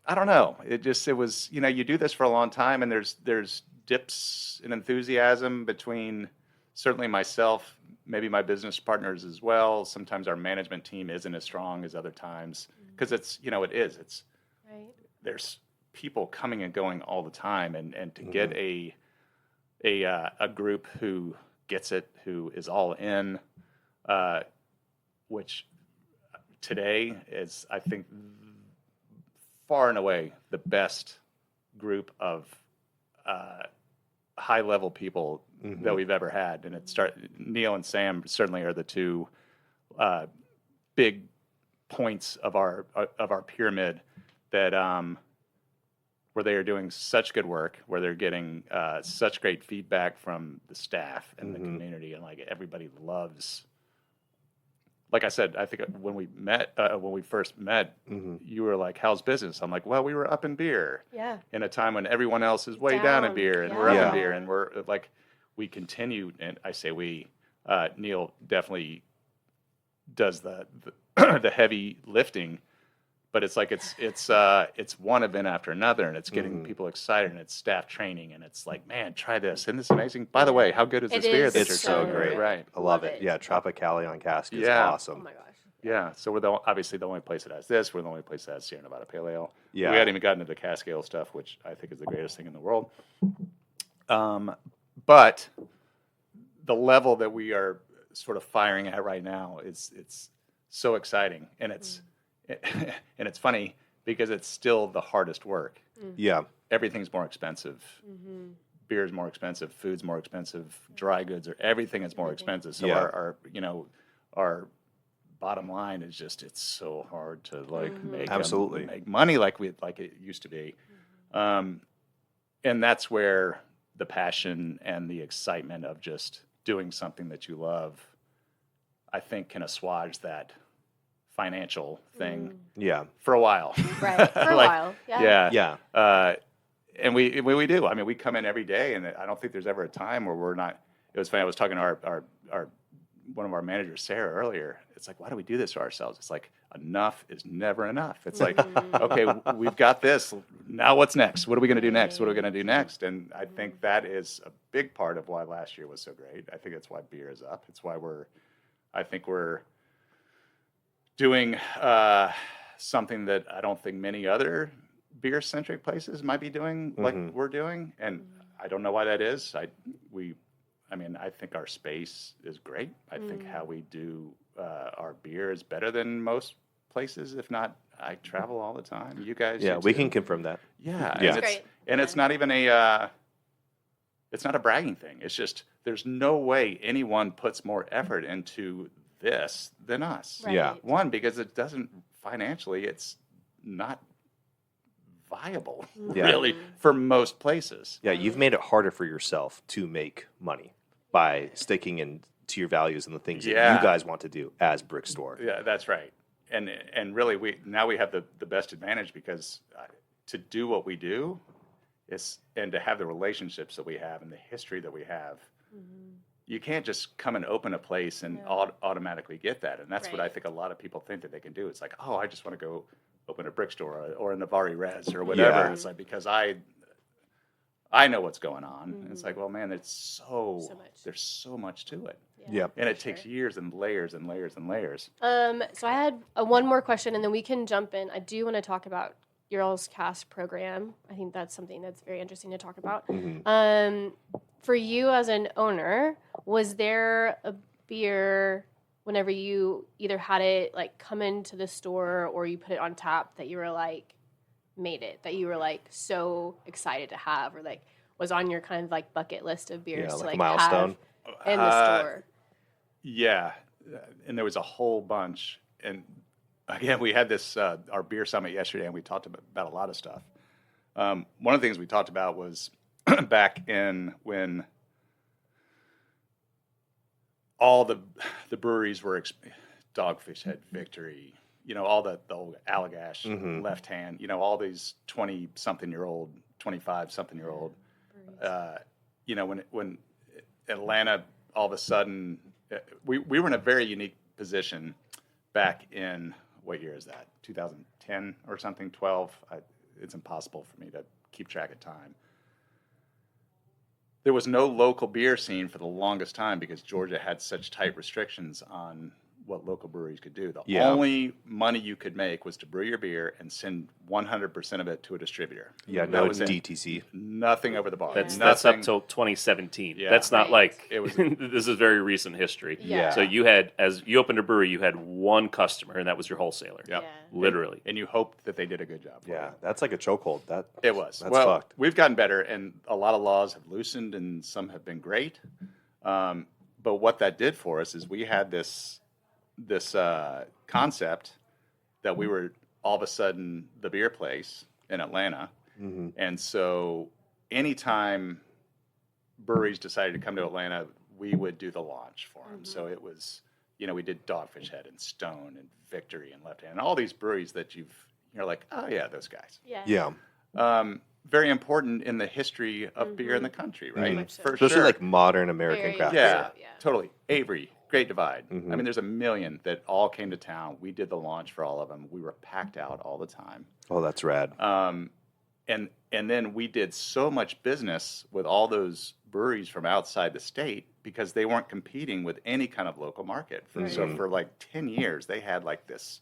I don't know. It was, you do this for a long time, and there's dips in enthusiasm between certainly myself, maybe my business partners as well. Sometimes our management team isn't as strong as other times because it's, it's, Right. there's people coming and going all the time, and to get a group who gets it, who is all in, which today is, I think, far and away the best group of high level people that we've ever had. And Neil and Sam certainly are the two big points of our pyramid that where they are doing such good work, where they're getting such great feedback from the staff and the community, and like everybody loves. Like I said, I think when we first met, you were like, "How's business?" I'm like, "Well, we were up in beer." Yeah. In a time when everyone else is way down in beer, and we're up in beer, and we're like, we continue. And I say we, Neil definitely does the heavy lifting, but it's like it's one event after another, and it's getting people excited, and it's staff training, and it's like, man, try this, isn't this amazing? By the way, how good is this beer? Is that you're It's so trying? great. Right. I love it. Yeah, Tropicali on cask is Yeah. Oh awesome. my gosh. Yeah, so we're obviously the only place that has this. We're the only place that has Sierra Nevada Pale Ale. Yeah. We hadn't even gotten into the cask ale stuff, which I think is the greatest thing in the world. But the level that we are sort of firing at right now it's so exciting, and it's funny because it's still the hardest work. Yeah. Everything's more expensive. Beer's more expensive. Food's more expensive. Dry goods everything is more expensive. So our bottom line is just, it's so hard to make Absolutely. make money like it used to be, and that's where the passion and the excitement of just doing something that you love, I think, can assuage that financial thing Yeah. for a while. Right. For a while. Yeah. Yeah. And we do. I mean, we come in every day, and I don't think there's ever a time where we're not. It was funny. I was talking to our one of our managers, Sarah, earlier. It's like, why do we do this to ourselves? It's like, enough is never enough. It's like, okay, we've got this. Now what's next? What are we going to do next? What are we going to do next? And I think that is a big part of why last year was so great. I think that's why beer is up. It's why we're I think we're doing something that I don't think many other beer-centric places might be doing like we're doing, and I don't know why that is. I think our space is great. I think how we do our beer is better than most places, if not. I travel all the time. You guys, Yeah, do we too. can confirm that. Yeah, Yeah. and Great. it's not even it's not a bragging thing. It's just there's no way anyone puts more effort into this than us. Right. Yeah. One, because it doesn't financially, it's not viable Yeah. really for most places. Yeah, you've made it harder for yourself to make money by sticking in to your values and the things that Yeah. you guys want to do as Brick Store. Yeah, that's right. And really, we have the best advantage because to do what we do and to have the relationships that we have and the history that we have, you can't just come and open a place and automatically get that. And that's what I think a lot of people think that they can do. It's like, oh, I just want to go open a Brick Store or a Navari Res or whatever. Yeah. It's like, because I know what's going on. And it's like, well, man, it's so much. there's so much to it. Yep. And it takes years and layers and layers and layers. So I had one more question, and then we can jump in. I do want to talk about your all's cast program. I think that's something that's very interesting to talk about. For you as an owner, was there a beer whenever you either had it like come into the store or you put it on tap that you were like made it, that you were like so excited to have, or like was on your kind of like bucket list of beers Yeah, to like like a milestone. have in the store? Yeah, and there was a whole bunch. And again, we had this our beer summit yesterday, and we talked about a lot of stuff. One of the things we talked about was back in when all the breweries were Dogfish Head, Victory, all the old Allagash, Left Hand, all these 20-something-year-old, 25-something-year-old, when Atlanta all of a sudden, we were in a very unique position back in, what year is that, 2010 or something, 12? It's impossible for me to keep track of time. There was no local beer scene for the longest time because Georgia had such tight restrictions on what local breweries could do. The only money you could make was to brew your beer and send 100% of it to a distributor. Yeah, That no was it. DTC. Nothing over the bar. That's Nothing. up till 2017. Yeah. That's not Right. like It was- this is very recent history. Yeah. So you had, as you opened a brewery, you had one customer, and that was your wholesaler. Yep. Yeah. Literally. And you hoped that they did a good job. For Yeah, you. that's like a chokehold. It was. That's well, fucked. we've gotten better, and a lot of laws have loosened, and some have been great. But what that did for us is we had this concept that we were all of a sudden the beer place in Atlanta. And so anytime breweries decided to come to Atlanta, we would do the launch for them. So it was, we did Dogfish Head and Stone and Victory and Left Hand, and all these breweries that you're like, oh yeah, those guys. Yeah. Yeah. Very important in the history of beer in the country, right? much so. For Especially sure. like modern American Very craft Yeah, beer. Yeah. totally. Avery, Great Divide. I mean, there's a million that all came to town. We did the launch for all of them. We were packed out all the time. Oh, that's rad. And then we did so much business with all those breweries from outside the state because they weren't competing with any kind of local market. So for like 10 years, they had like this.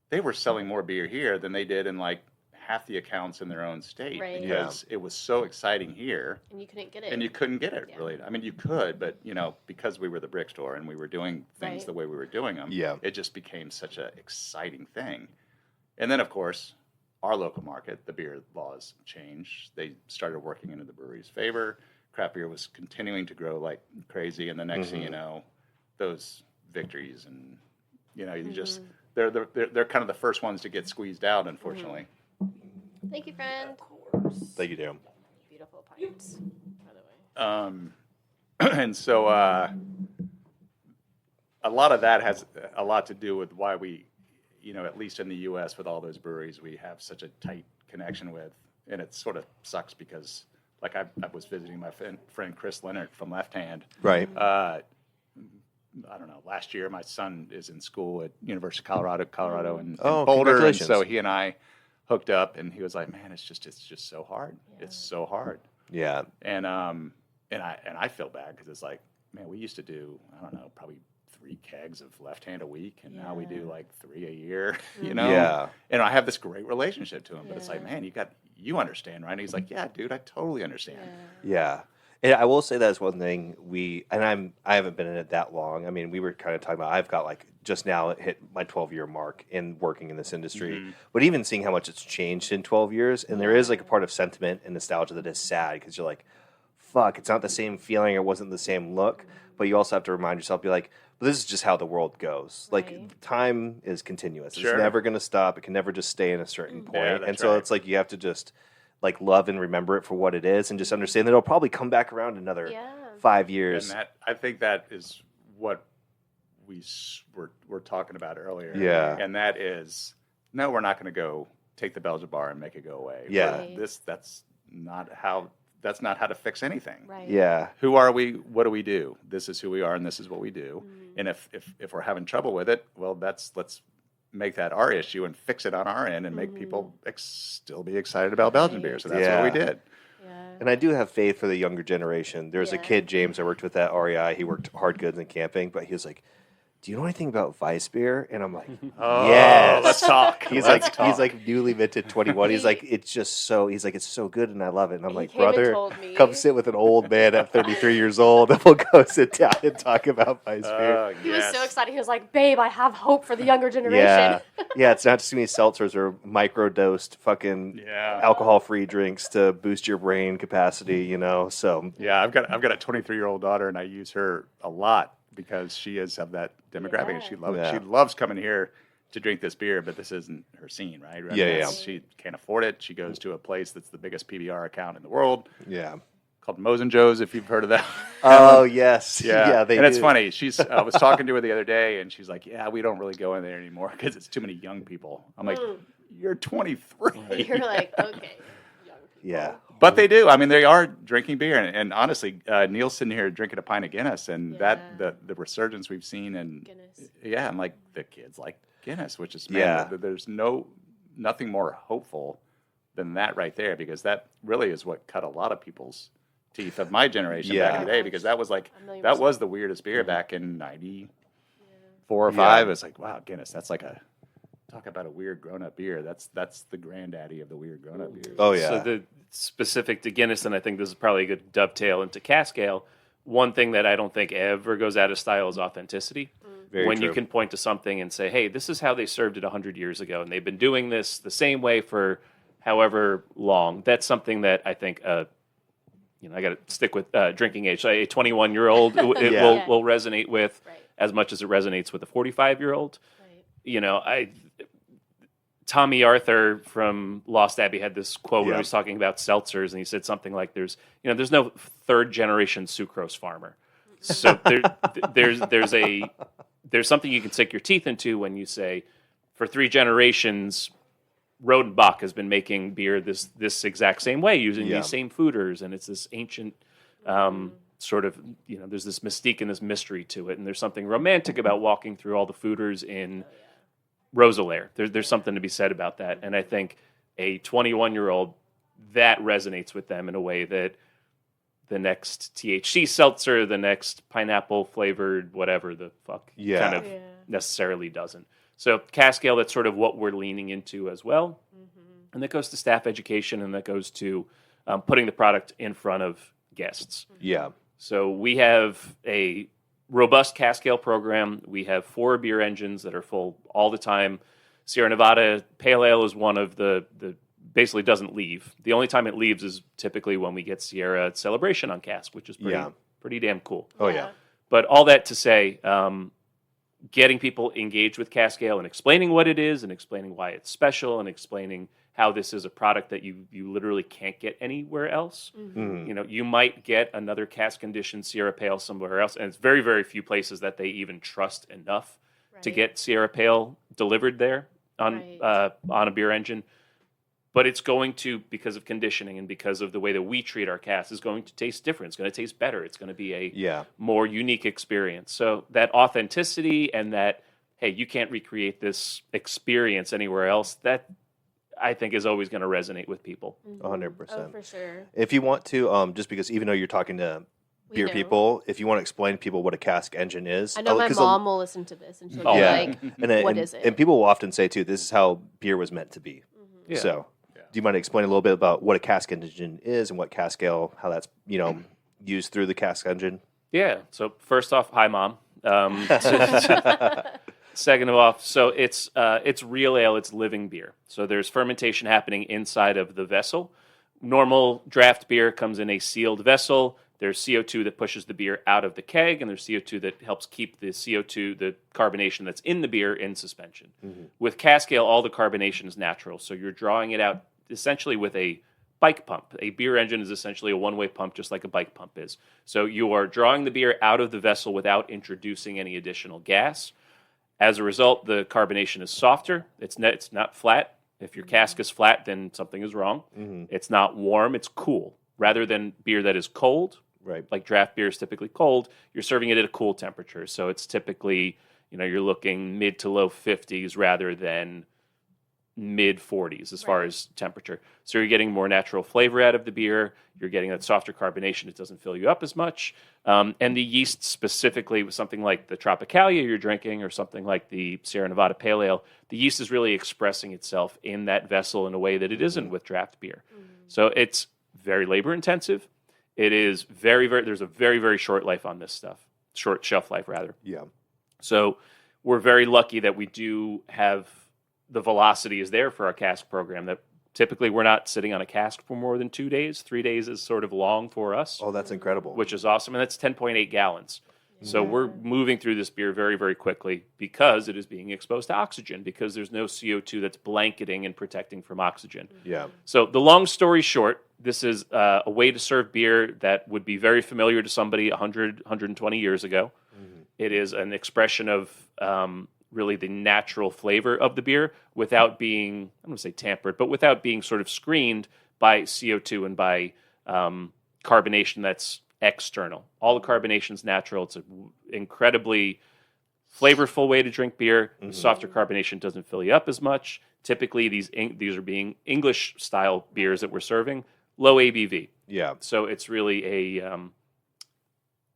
They were selling more beer here than they did in like half the accounts in their own state Right. because it was so exciting here. And you couldn't get it. And you couldn't get it, Yeah. really. I mean, you could, but, because we were the Brick Store and we were doing things Right. the way we were doing them, Yeah. it just became such an exciting thing. And then, of course, our local market, the beer laws changed. They started working into the brewery's favor. Craft beer was continuing to grow like crazy. And the next thing you know, those Victories and, you just, they're kind of the first ones to get squeezed out, unfortunately. Thank you, friend. Thank you, Dan. Beautiful pints, by the way. And so a lot of that has a lot to do with why we, at least in the U.S. with all those breweries, we have such a tight connection with. And it sort of sucks because, like, I was visiting my friend Chris Leonard from Left Hand. Right. I don't know, last year my son is in school at University of Colorado in Oh, Boulder. And congratulations. so he and I hooked up, and he was like, man, it's just so hard. Yeah. It's so hard. Yeah. And I feel bad because it's like, man, we used to do, I don't know, probably 3 kegs of Left Hand a week, and now we do like 3 a year, you know? Yeah. And I have this great relationship to him, but it's like, Yeah. man, you understand, right? And he's like, yeah, dude, I totally understand. Yeah. And I will say that is one thing I haven't been in it that long. I mean, we were kind of talking about, I've got like just now hit my 12-year mark in working in this industry, but even seeing how much it's changed in 12 years, and there is like a part of sentiment and nostalgia that is sad because you're like, fuck, it's not the same feeling, it wasn't the same look, but you also have to remind yourself, be like, but this is just how the world goes. Right. Like, time is continuous. Sure. It's never going to stop. It can never just stay in a certain point. Yeah, that's And so right. it's like you have to just like love and remember it for what it is and just understand that it'll probably come back around another 5 years. And I think that is what we were talking about earlier. Yeah. And that is, no, we're not going to go take the Belgian bar and make it go away. Yeah. Right. That's not how to fix anything. Right. Yeah. Who are we? What do we do? This is who we are, and this is what we do. And if we're having trouble with it, well, let's make that our issue and fix it on our end and make people still be excited about Belgian beer. So that's what we did. Yeah. And I do have faith for the younger generation. There's a Yeah. kid, James, I worked with at REI. He worked hard goods and camping, but he was like, do you know anything about Weiss beer? And I'm like, Oh, yes. let's talk. He's Let's like, talk. he's like newly minted 21. He's like, it's just so, he's like, it's so good and I love it. And I'm He like, came and brother, told me. come sit with an old man at 33 years old and we'll go sit down and talk about Weiss beer. Oh, He was so excited. He was like, babe, I have hope for the younger generation. Yeah. Yeah, it's not just gonna be seltzers or micro-dosed fucking Yeah. alcohol-free drinks to boost your brain capacity, you know? So, Yeah, I've got a 23-year-old daughter, and I use her a lot because she is of that demographic. And Yeah. she loves coming here to drink this beer, but this isn't her scene, right? Yeah. She can't afford it. She goes to a place that's the biggest PBR account in the world yeah. called Moe's and Joe's, if you've heard of that. Oh, yes. Yeah, they and it's do. funny. I was talking to her the other day, and she's like, "Yeah, we don't really go in there anymore because it's too many young people." I'm like, "You're 23." You're like, okay, young people. Yeah. But they do. I mean, they are drinking beer, and honestly, Neil's sitting here drinking a pint of Guinness, and that the resurgence we've seen, and Guinness. yeah, and like the kids like Guinness, which is there's nothing more hopeful than that right there, because that really is what cut a lot of people's teeth of my generation back in the day, because that was like that was the weirdest beer back in '94 or '95. It's like, wow, Guinness, that's like talk about a weird grown-up beer. That's the granddaddy of the weird grown-up beers. Oh, yeah. So the specific to Guinness, and I think this is probably a good dovetail into cask ale. One thing that I don't think ever goes out of style is authenticity. Very when true. you can point to something and say, hey, this is how they served it 100 years ago, and they've been doing this the same way for however long. That's something that I think, I got to stick with drinking age. So a 21-year-old will resonate with as much as it resonates with a 45-year-old. Right. Tommy Arthur from Lost Abbey had this quote when he was talking about seltzers, and he said something like, "There's no third generation sucrose farmer." So there's something you can sink your teeth into when you say, for 3 generations, Rodenbach has been making beer this exact same way, using these same foeders, and it's this ancient sort of, there's this mystique and this mystery to it, and there's something romantic about walking through all the foeders in Rosalaire. There's something to be said about that, and I think a 21-year-old, that resonates with them in a way that the next THC seltzer, the next pineapple flavored whatever the fuck kind of necessarily doesn't. So cask ale, that's sort of what we're leaning into as well, and that goes to staff education, and that goes to putting the product in front of guests. Yeah. So we have a robust cask ale program. We have 4 beer engines that are full all the time. Sierra Nevada Pale Ale is one of the basically doesn't leave. The only time it leaves is typically when we get Sierra Celebration on cask, which is pretty damn cool. Oh, yeah. But all that to say, getting people engaged with cask ale and explaining what it is and explaining why it's special and explaining how this is a product that you literally can't get anywhere else. You might get another cask conditioned Sierra Pale somewhere else, and it's very, very few places that they even trust enough to get Sierra Pale delivered there on a beer engine. But it's going to, because of conditioning and because of the way that we treat our cask, is going to taste different. It's going to taste better. It's going to be a more unique experience. So that authenticity and that, hey, you can't recreate this experience anywhere else, that I think is always going to resonate with people. 100%. Oh, for sure. If you want to, just because even though you're talking to beer know. people, if you want to explain to people what a cask engine is. I know my 'cause mom will listen to this and she'll Oh, be yeah. like, "What is it?" And people will often say too, this is how beer was meant to be. Yeah. So, do you mind to explain a little bit about what a cask engine is and what cask ale, how that's used through the cask engine? Yeah. So first off, hi mom. Second of all, so it's real ale. It's living beer. So there's fermentation happening inside of the vessel. Normal draft beer comes in a sealed vessel. There's CO2 that pushes the beer out of the keg, and there's CO2 that helps keep the CO2, the carbonation that's in the beer, in suspension. With cask ale, all the carbonation is natural. So you're drawing it out essentially with a bike pump. A beer engine is essentially a one-way pump, just like a bike pump is. So you are drawing the beer out of the vessel without introducing any additional gas. As a result, the carbonation is softer. It's not flat. If your cask is flat, then something is wrong. It's not warm. It's cool. Rather than beer that is cold, Right. like draft beer is typically cold, you're serving it at a cool temperature. So it's typically, you're looking mid to low 50s rather than mid 40s as far as temperature. So you're getting more natural flavor out of the beer. You're getting that softer carbonation. It doesn't fill you up as much. And the yeast specifically with something like the Tropicalia you're drinking or something like the Sierra Nevada Pale Ale, the yeast is really expressing itself in that vessel in a way that it isn't with draft beer. So it's very labor intensive. It is there's a very, very short life on this stuff. Short shelf life, rather. Yeah. So we're very lucky that we do have the velocity is there for our cask program, that typically we're not sitting on a cask for more than 2 days. 3 days is sort of long for us, Oh, that's incredible. which is awesome. And that's 10.8 gallons. So we're moving through this beer very, very quickly because it is being exposed to oxygen, because there's no CO2 that's blanketing and protecting from oxygen. Yeah. So the long story short, this is a way to serve beer that would be very familiar to somebody 100, 120 years ago. It is an expression of really the natural flavor of the beer without being, I'm going to say tampered, but without being sort of screened by CO2 and by carbonation that's external. All the carbonation's natural. It's an incredibly flavorful way to drink beer. Softer carbonation doesn't fill you up as much. Typically, these are being English-style beers that we're serving, low ABV. Yeah. So it's really a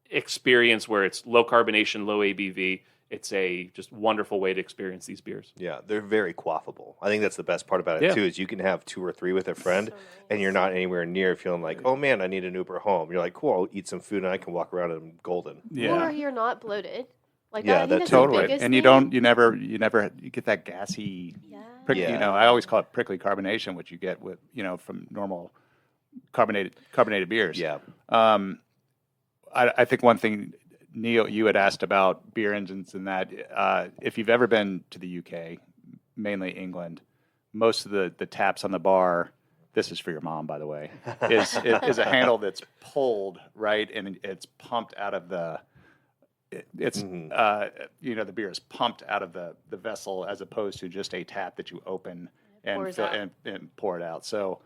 experience where it's low carbonation, low ABV. It's a just wonderful way to experience these beers. Yeah, they're very quaffable. I think that's the best part about it too. Is you can have 2 or 3 with a friend, and you're not anywhere near feeling like, oh man, I need an Uber home. You're like, cool, I'll eat some food and I can walk around and I'm golden. Or you're not bloated. Like Yeah, that, I think that that's Totally. the biggest And thing. you never get that gassy, Yeah. I always call it prickly carbonation, which you get with, from normal carbonated beers. Yeah. I think one thing, Neil, you had asked about beer engines and that, if you've ever been to the UK, mainly England, most of the taps on the bar, this is for your mom, by the way, is a handle that's pulled, right? And it's pumped out of the, the beer is pumped out of the vessel as opposed to just a tap that you open and pour it out. So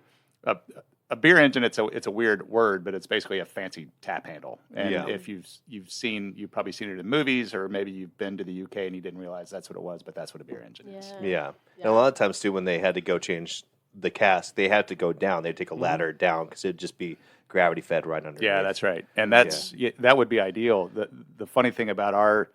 a beer engine, it's a weird word, but it's basically a fancy tap handle. And if you've probably seen it in movies, or maybe you've been to the UK and you didn't realize that's what it was, but that's what a beer engine is. Yeah. And a lot of times too, when they had to go change the cask, they had to go down. They'd take a ladder down because it'd just be gravity fed right underneath. Yeah, that's right. And that would be ideal. The funny thing about our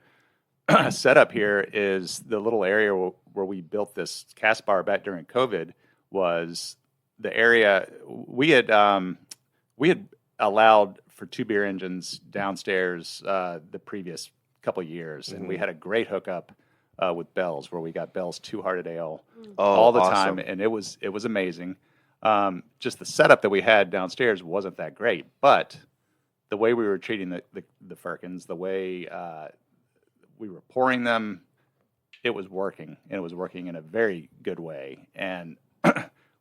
setup here is the little area where we built this cask bar back during COVID was the area we had allowed for 2 beer engines downstairs the previous couple of years, and we had a great hookup with Bell's, where we got Bell's 2-hearted ale all the time, and it was amazing. Just the setup that we had downstairs wasn't that great, but the way we were treating the firkins, the way we were pouring them, it was working, and it was working in a very good way. And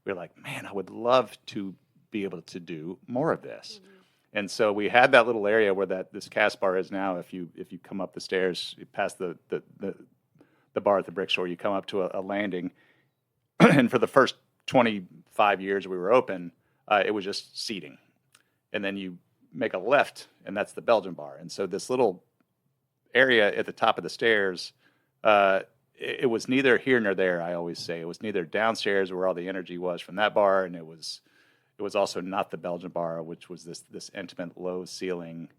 we were like, man, I would love to be able to do more of this. And so we had that little area where this cask bar is now. If you come up the stairs, past the bar at the brick store, you come up to a landing. And for the first 25 years we were open, it was just seating. And then you make a left, and that's the Belgian bar. And so this little area at the top of the stairs, it was neither here nor there. I always say it was neither downstairs where all the energy was from that bar, and it was also not the Belgian bar, which was this intimate low ceiling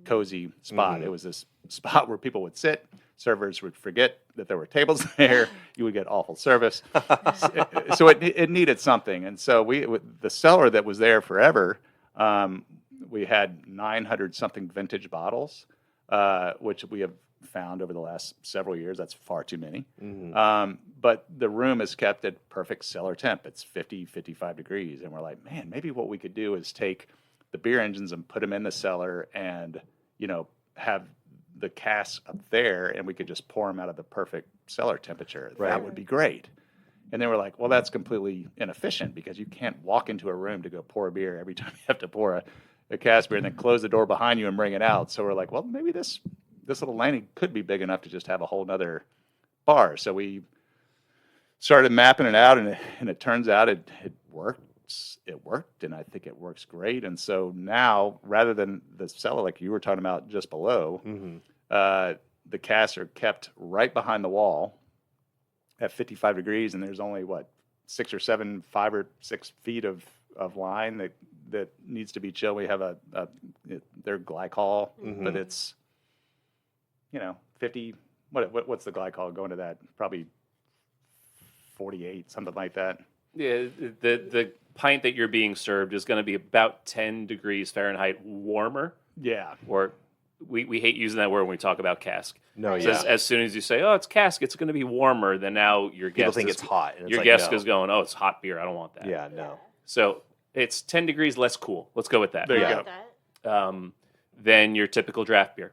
cozy spot. It was this spot where people would sit, servers would forget that there were tables there, you would get awful service. So it needed something. And so the cellar that was there forever, we had 900 something vintage bottles, which we have found over the last several years. That's far too many. But the room is kept at perfect cellar temp. It's 50, 55 degrees. And we're like, man, maybe what we could do is take the beer engines and put them in the cellar and, have the casks up there, and we could just pour them out of the perfect cellar temperature. Right. That would be great. And then we're like, well, that's completely inefficient because you can't walk into a room to go pour a beer every time you have to pour a cask beer and then close the door behind you and bring it out. So we're like, well, maybe this little landing could be big enough to just have a whole nother bar. So we started mapping it out, and it turns out it worked. It worked, and I think it works great. And so now, rather than the cellar like you were talking about just below, the casks are kept right behind the wall at 55 degrees, and there's only 5 or 6 feet of line that needs to be chilled. We have their glycol, but it's 50. What's the glycol going to that? Probably 48, something like that. Yeah, the pint that you're being served is going to be about 10 degrees Fahrenheit warmer. Yeah. Or we hate using that word when we talk about cask. No, So yeah. as soon as you say, oh, it's cask, it's going to be warmer, then now your guest People think it's hot. And it's your like, guest no. is going, oh, it's hot beer. I don't want that. Yeah, no. So it's 10 degrees less cool. Let's go with that. There you I go. like that. Than your typical draft beer.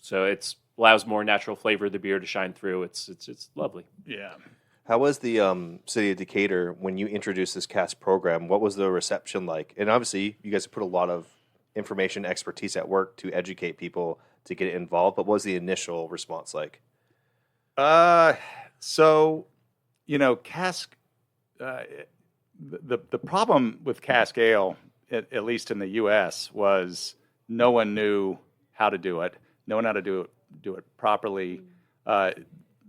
So it allows more natural flavor of the beer to shine through. It's lovely. Yeah. How was the city of Decatur when you introduced this CAST program? What was the reception like? And obviously, you guys have put a lot of information, expertise at work to educate people to get involved. But what was the initial response like? So, cask. The problem with cask ale, at least in the U.S., was no one knew how to do it. No one knew how to do it properly.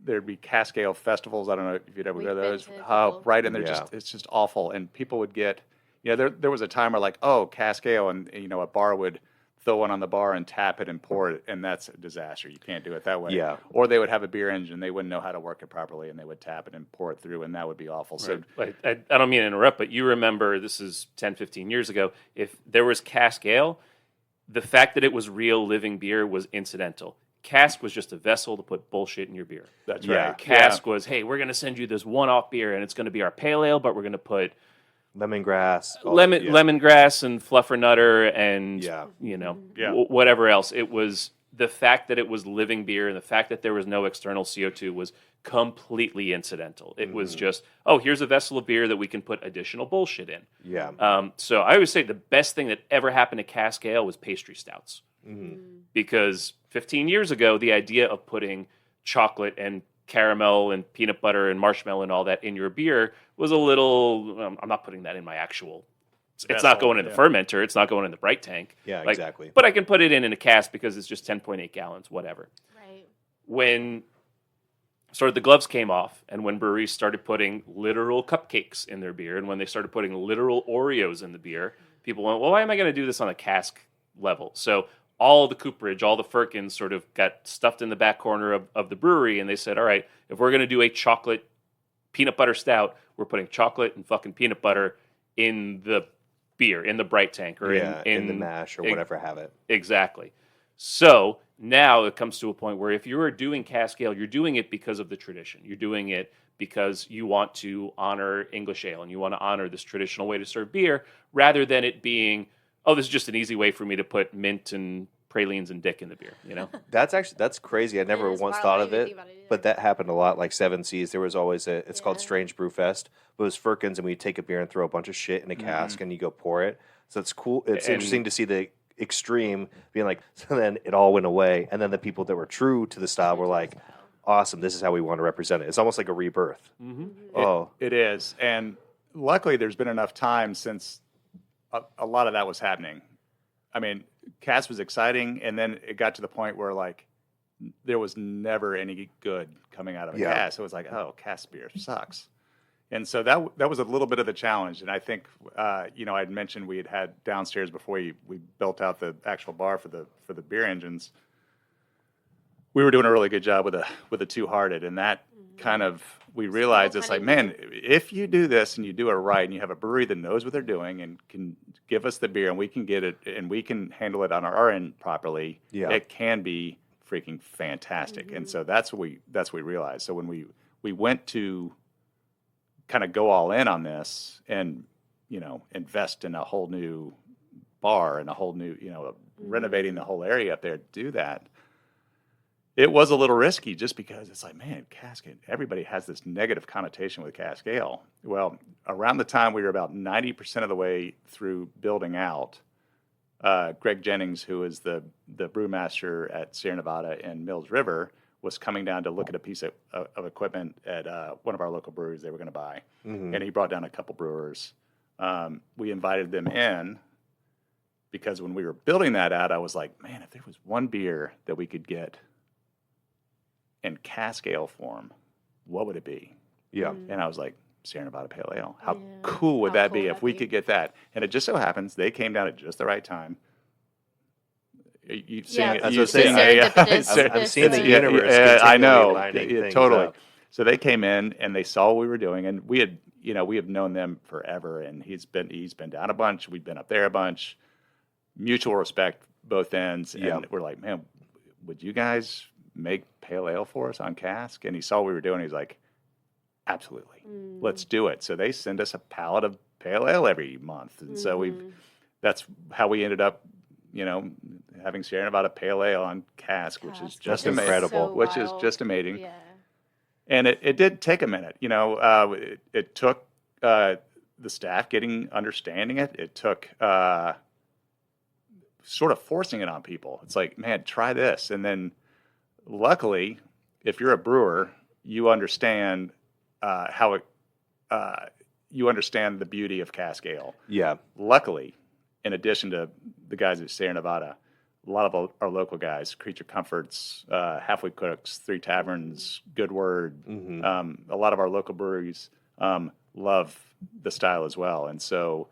There'd be cask ale festivals. I don't know if you'd ever We've go to been those. to a Oh, couple. right, and they're Yeah. it's just awful. And people would get, there was a time where cask ale, and a bar would throw one on the bar and tap it and pour it, and that's a disaster. You can't do it that way. Yeah. Or they would have a beer engine, they wouldn't know how to work it properly, and they would tap it and pour it through, and that would be awful. So I don't mean to interrupt, but you remember, this is 10, 15 years ago, if there was cask ale, the fact that it was real living beer was incidental. Cask was just a vessel to put bullshit in your beer. that's Yeah. right. Cask was, hey, we're going to send you this one-off beer, and it's going to be our pale ale, but we're going to put Lemongrass. lemongrass and fluffernutter and Yeah. Yeah. whatever else. It was the fact that it was living beer and the fact that there was no external CO2 was completely incidental. It was just, oh, here's a vessel of beer that we can put additional bullshit in. Yeah. So I always say the best thing that ever happened to cask ale was pastry stouts. Because 15 years ago, the idea of putting chocolate and caramel and peanut butter and marshmallow and all that in your beer was a little, I'm not putting that in my actual, it's not going in the fermenter, it's not going in the bright tank. Yeah, exactly. But I can put it in a cask because it's just 10.8 gallons, whatever. Right. When sort of the gloves came off and when breweries started putting literal cupcakes in their beer and when they started putting literal Oreos in the beer, people went, well, why am I going to do this on a cask level? So all the cooperage, all the firkins sort of got stuffed in the back corner of the brewery, and they said, all right, if we're going to do a chocolate peanut butter stout, we're putting chocolate and fucking peanut butter in the beer, in the bright tank, or in the mash or whatever have it. Exactly. So now it comes to a point where if you're doing cask ale, you're doing it because of the tradition. You're doing it because you want to honor English ale, and you want to honor this traditional way to serve beer, rather than it being, oh, this is just an easy way for me to put mint and pralines and dick in the beer, That's crazy. I never is once wild. thought I of didn't it, think about it either. but that happened a lot. Like Seven Seas, there was always it's called Strange Brew Fest. But it was firkins, and we'd take a beer and throw a bunch of shit in a cask, and you go pour it. So it's cool. It's interesting to see the extreme being like. So then it all went away, and then the people that were true to the style were like, "Awesome, this is how we want to represent it." It's almost like a rebirth. Oh, It is. And luckily, there's been enough time since a lot of that was happening. I mean, cask was exciting, and then it got to the point where, there was never any good coming out of a cask. It was like, oh, cask beer sucks. And so that was a little bit of the challenge. And I think, I'd mentioned we had downstairs before we built out the actual bar for the beer engines. We were doing a really good job with a Two-Hearted, and that kind of, we realized it's like, man, if you do this and you do it right and you have a brewery that knows what they're doing and can give us the beer and we can get it and we can handle it on our end properly, it can be freaking fantastic. And so that's what we realized. So when we went to kind of go all in on this and, invest in a whole new bar and a whole new, renovating the whole area up there to do that, it was a little risky just because it's like, man, cask, everybody has this negative connotation with cask ale. Well, around the time we were about 90% of the way through building out, Greg Jennings, who is the brewmaster at Sierra Nevada and Mills River, was coming down to look at a piece of equipment at one of our local breweries they were going to buy. And he brought down a couple brewers. We invited them in because when we were building that out, I was like, man, if there was one beer that we could get in cask ale form, what would it be? Yeah. And I was like, Sierra Nevada Pale Ale. How cool would that be if we could get that? And it just so happens they came down at just the right time. You've seen it. I'm seeing the universe. I know. Totally. Up. So they came in and they saw what we were doing, and we have known them forever. And he's been down a bunch. We've been up there a bunch. Mutual respect, both ends. And we're like, man, would you guys make pale ale for us on cask? And he saw what we were doing. He's like, absolutely, let's do it. So they send us a pallet of pale ale every month, and so that's how we ended up, having Sierra Nevada Pale Ale on cask, which is just incredible. So which is just amazing. Yeah. And it did take a minute. It took the staff understanding it. It took sort of forcing it on people. It's like, man, try this, and then luckily, if you're a brewer, you understand you understand the beauty of cask ale. Yeah. Luckily, in addition to the guys at Sierra Nevada, a lot of our local guys, Creature Comforts, Halfway Cooks, Three Taverns, Good Word, a lot of our local breweries love the style as well. And so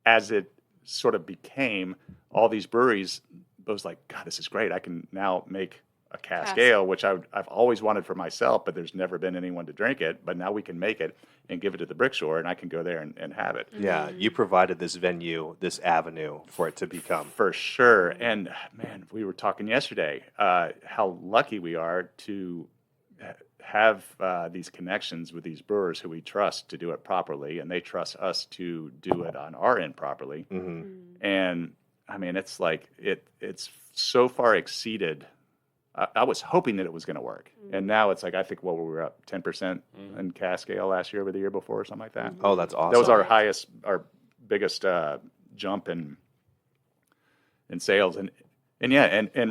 as it sort of became, all these breweries, I was like, God, this is great. I can now make a cask ale, which I've always wanted for myself, but there's never been anyone to drink it. But now we can make it and give it to the brick store, and I can go there and have it. Yeah, you provided this venue, this avenue for it to become. For sure. And, man, we were talking yesterday how lucky we are to have these connections with these brewers who we trust to do it properly, and they trust us to do it on our end properly. And, I mean, it's like it's so far exceeded. I was hoping that it was going to work. And now it's like, I think, we were up 10% in cask ale last year over the year before or something like that. Oh, that's awesome. That was our biggest jump in sales. And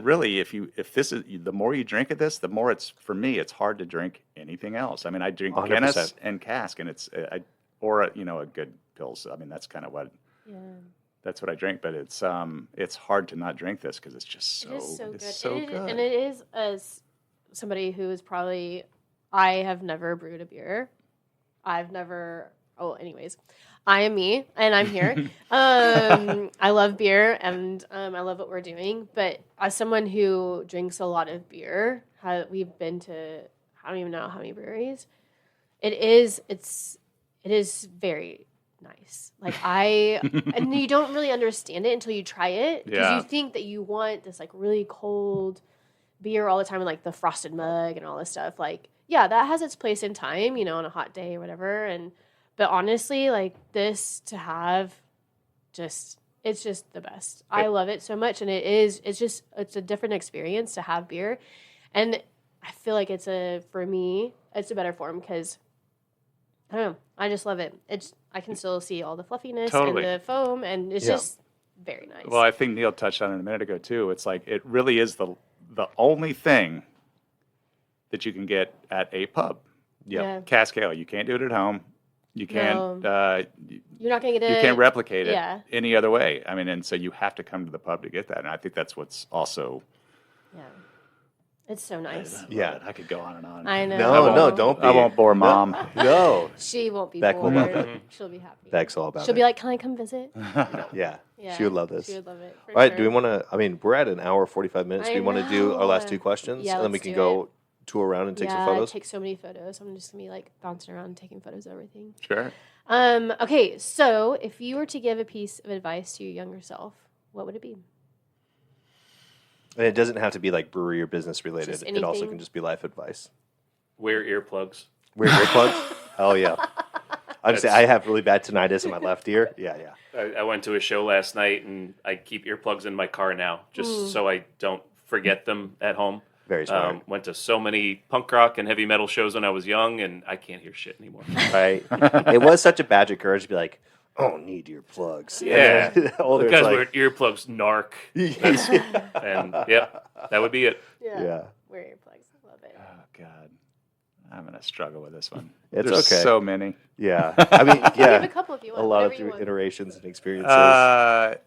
really, if this is, the more you drink of this, the more for me, it's hard to drink anything else. I mean, I drink 100%. Guinness and cask, and it's, a good Pils. I mean, that's kind of what. Yeah. That's what I drink, but it's hard to not drink this because it's just so good. And it is, as somebody who is probably, I have never brewed a beer. Anyways, I am me, and I'm here. I love beer, and I love what we're doing. But as someone who drinks a lot of beer, we've been to, I don't even know how many breweries. It is very nice. Like and you don't really understand it until you try it, because you think that you want this like really cold beer all the time, and like the frosted mug and all this stuff. Like, yeah, that has its place in time, on a hot day or whatever. But honestly, like this to have, it's just the best. I love it so much, and it's a different experience to have beer, and I feel like for me, it's a better form because I don't know. I just love it. I can still see all the fluffiness and the foam, and it's just very nice. Well, I think Neil touched on it a minute ago too. It's like it really is the only thing that you can get at a pub. Yeah. Cask ale. You can't do it at home. You can't. You're not going to get it. You can't replicate it any other way. I mean, and so you have to come to the pub to get that. And I think that's what's also It's so nice. Yeah. I could go on and on. I know. No, don't be. I won't bore Mom. No. She won't be Beck will bored. love it. She'll be happy. Beck's all about She'll it. be like, "Can I come visit?" Yeah. Yeah, She would love this. She would love it. For All right, sure. do we want to? I mean, we're at an hour 45 minutes. Do I we want to do our last know. two questions, Yeah, and then we let's can do go tour around and take some I photos? take so many photos. I'm just gonna be like bouncing around, taking photos of everything. Sure. Okay, so if you were to give a piece of advice to your younger self, what would it be? And it doesn't have to be like brewery or business related. Just It also anything? can just be life advice. Wear earplugs. Wear earplugs? Oh yeah. I'm saying I have really bad tinnitus in my left ear. Yeah. I went to a show last night, and I keep earplugs in my car now, just so I don't forget them at home. Very smart. Went to so many punk rock and heavy metal shows when I was young, and I can't hear shit anymore. Right. It was such a badge of courage to be like, oh, need earplugs. Yeah. And then older, The guys it's wear earplugs, narc, like, and that would be it. Yeah. Wear earplugs. Love it. Oh God, I'm gonna struggle with this one. It's There's okay. so many. Yeah. I mean, I'll give a yeah. couple if you A want. lot of whatever you want. iterations and experiences. I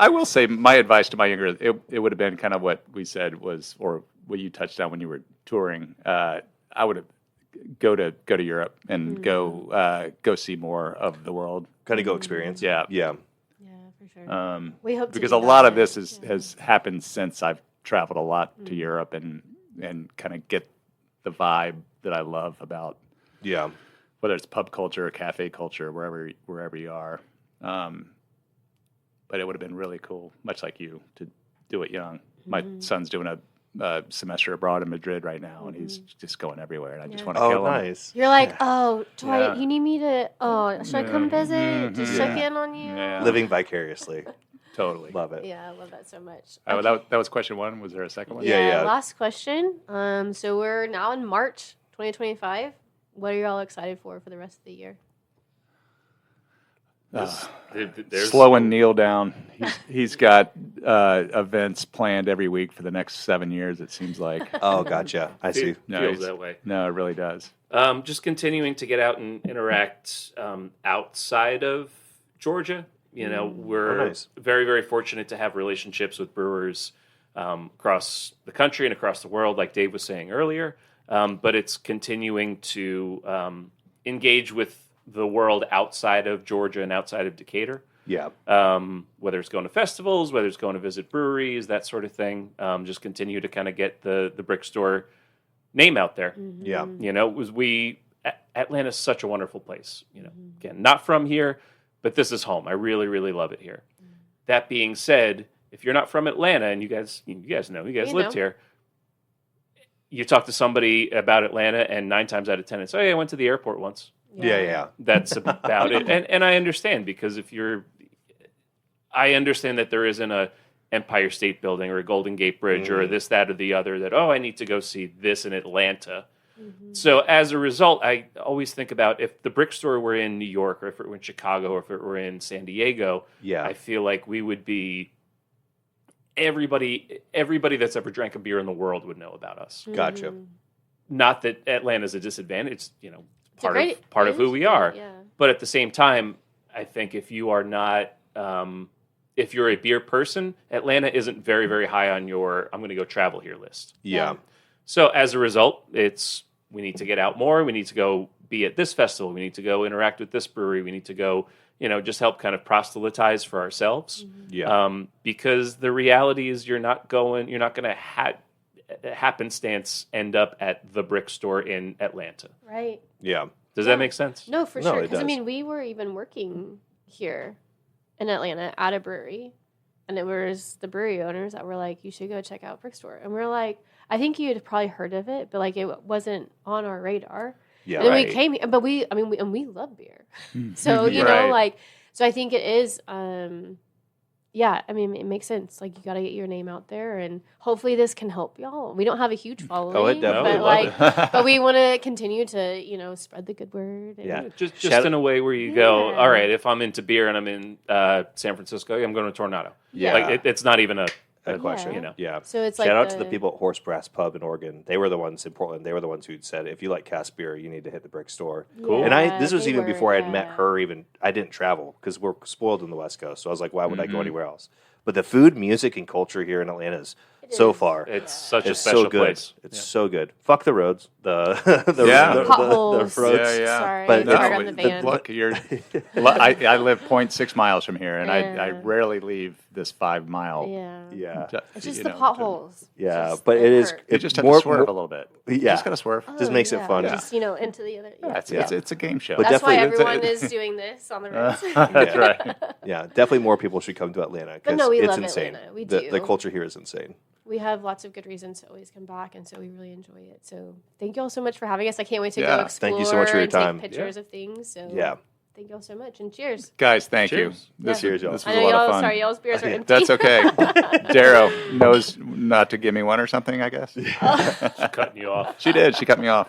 will say my advice to my younger, it would have been kind of what we said was, or what you touched on when you were touring. I would have go to Europe and go see more of the world. Kind of go experience. Yeah. Yeah. Yeah, for sure. We hope to Because do a lot that. of this has happened since I've traveled a lot to Europe and kind of get the vibe that I love about Yeah. whether it's pub culture or cafe culture, wherever you are. But it would have been really cool, much like you, to do it young. My son's doing a semester abroad in Madrid right now, and he's just going everywhere, and I just want to Oh, kill him. nice. You're like, oh, Yeah. you need me to? Oh, should I come visit? Just check in on you. Yeah. Living vicariously. Totally. Love it. Yeah, I love that so much. That was question one. Was there a second one? Yeah. Last question. So we're now in March 2025. What are you all excited for the rest of the year? There's Slowing Neil down. He's got events planned every week for the next 7 years, it seems like. Oh, gotcha. I see. feels that way. No, it really does. Just continuing to get out and interact outside of Georgia. You know, we're nice. very, very fortunate to have relationships with brewers across the country and across the world, like Dave was saying earlier. But it's continuing to engage with the world outside of Georgia and outside of Decatur. Yeah. Whether it's going to festivals, whether it's going to visit breweries, that sort of thing. Just continue to kind of get the Brick Store name out there. Yeah. You know, Atlanta's such a wonderful place. You know, again, not from here, but this is home. I really, really love it here. That being said, if you're not from Atlanta, and you guys know, you guys lived here, you talk to somebody about Atlanta, and 9 times out of 10, it's, oh, yeah, I went to the airport once. Yeah. That's about it. And I understand, because I understand that there isn't a Empire State Building or a Golden Gate Bridge or this, that, or the other that, oh, I need to go see this in Atlanta. So as a result, I always think about if the Brick Store were in New York, or if it were in Chicago, or if it were in San Diego, I feel like we would be everybody that's ever drank a beer in the world would know about us. Gotcha. Not that Atlanta's a disadvantage, you know, It's part of who we are. Yeah. But at the same time, I think if you are not, if you're a beer person, Atlanta isn't very, very high on your I'm going to go travel here list. Yeah. So as a result, we need to get out more. We need to go be at this festival. We need to go interact with this brewery. We need to go, you know, just help kind of proselytize for ourselves. Yeah. Because the reality is you're not going to happenstance end up at the Brick Store in Atlanta. Right. Yeah. Does that make sense? No, for No, sure. it Because, I does. mean, we were even working here in Atlanta at a brewery, and it was the brewery owners that were like, you should go check out Brick Store. And we're like, I think you had probably heard of it, but, like, it wasn't on our radar. Yeah. And then Right. we came here, but we love beer. So, you know, Right. like, so I think it is, yeah, I mean, it makes sense. Like, you got to get your name out there, and hopefully this can help y'all. We don't have a huge following, Oh, it definitely but, like, but we want to continue to, you know, spread the good word. And, Yeah. Just Shout- in a way where you go, Yeah. all right, if I'm into beer and I'm in San Francisco, I'm going to Tornado. Yeah. Like it's not even a question. you know. Yeah. So it's like Shout out to the people at Horse Brass Pub in Oregon. They were the ones in Portland. They were the ones who said, if you like cask beer, you need to hit the Brick Store. Cool. And this was they even were, before I had met yeah. her. Even I didn't travel because we're spoiled in the West Coast. So I was like, why would I go anywhere else? But the food, music, and culture here in Atlanta is so is. far. It's such a It's special so good. place. It's so good. Fuck the roads. The Yeah. the Potholes. roads. Sorry, But it's no, hard on the van. Look, I live 0.6 miles from here, and I Yeah. rarely leave this 5 mile. Yeah. Yeah. It's just you the know, potholes. Yeah, Just but the it is. hurt. You It's just have more, to swerve a little bit. You Yeah. just got to swerve. Just makes it yeah. fun. Just, into the other. Yeah, Yeah. it's a game show. But That's why definitely- everyone is doing this on the roads. That's right. Yeah, definitely more people should come to Atlanta because no, we it's love insane. Atlanta. We The do. culture here is insane. We have lots of good reasons to always come back, and so we really enjoy it. So thank you all so much for having us. I can't wait to Yeah. go explore Thank you so much for your and time. take pictures of things. So Yeah. thank you all so much, and cheers. Guys, thank Cheers. you. This, Cheers, y'all. this I was a know lot of y'all. fun. Sorry, y'all's beers are empty. That's okay. Darrow knows not to give me one or something, I guess. Cutting you off. She did. She cut me off.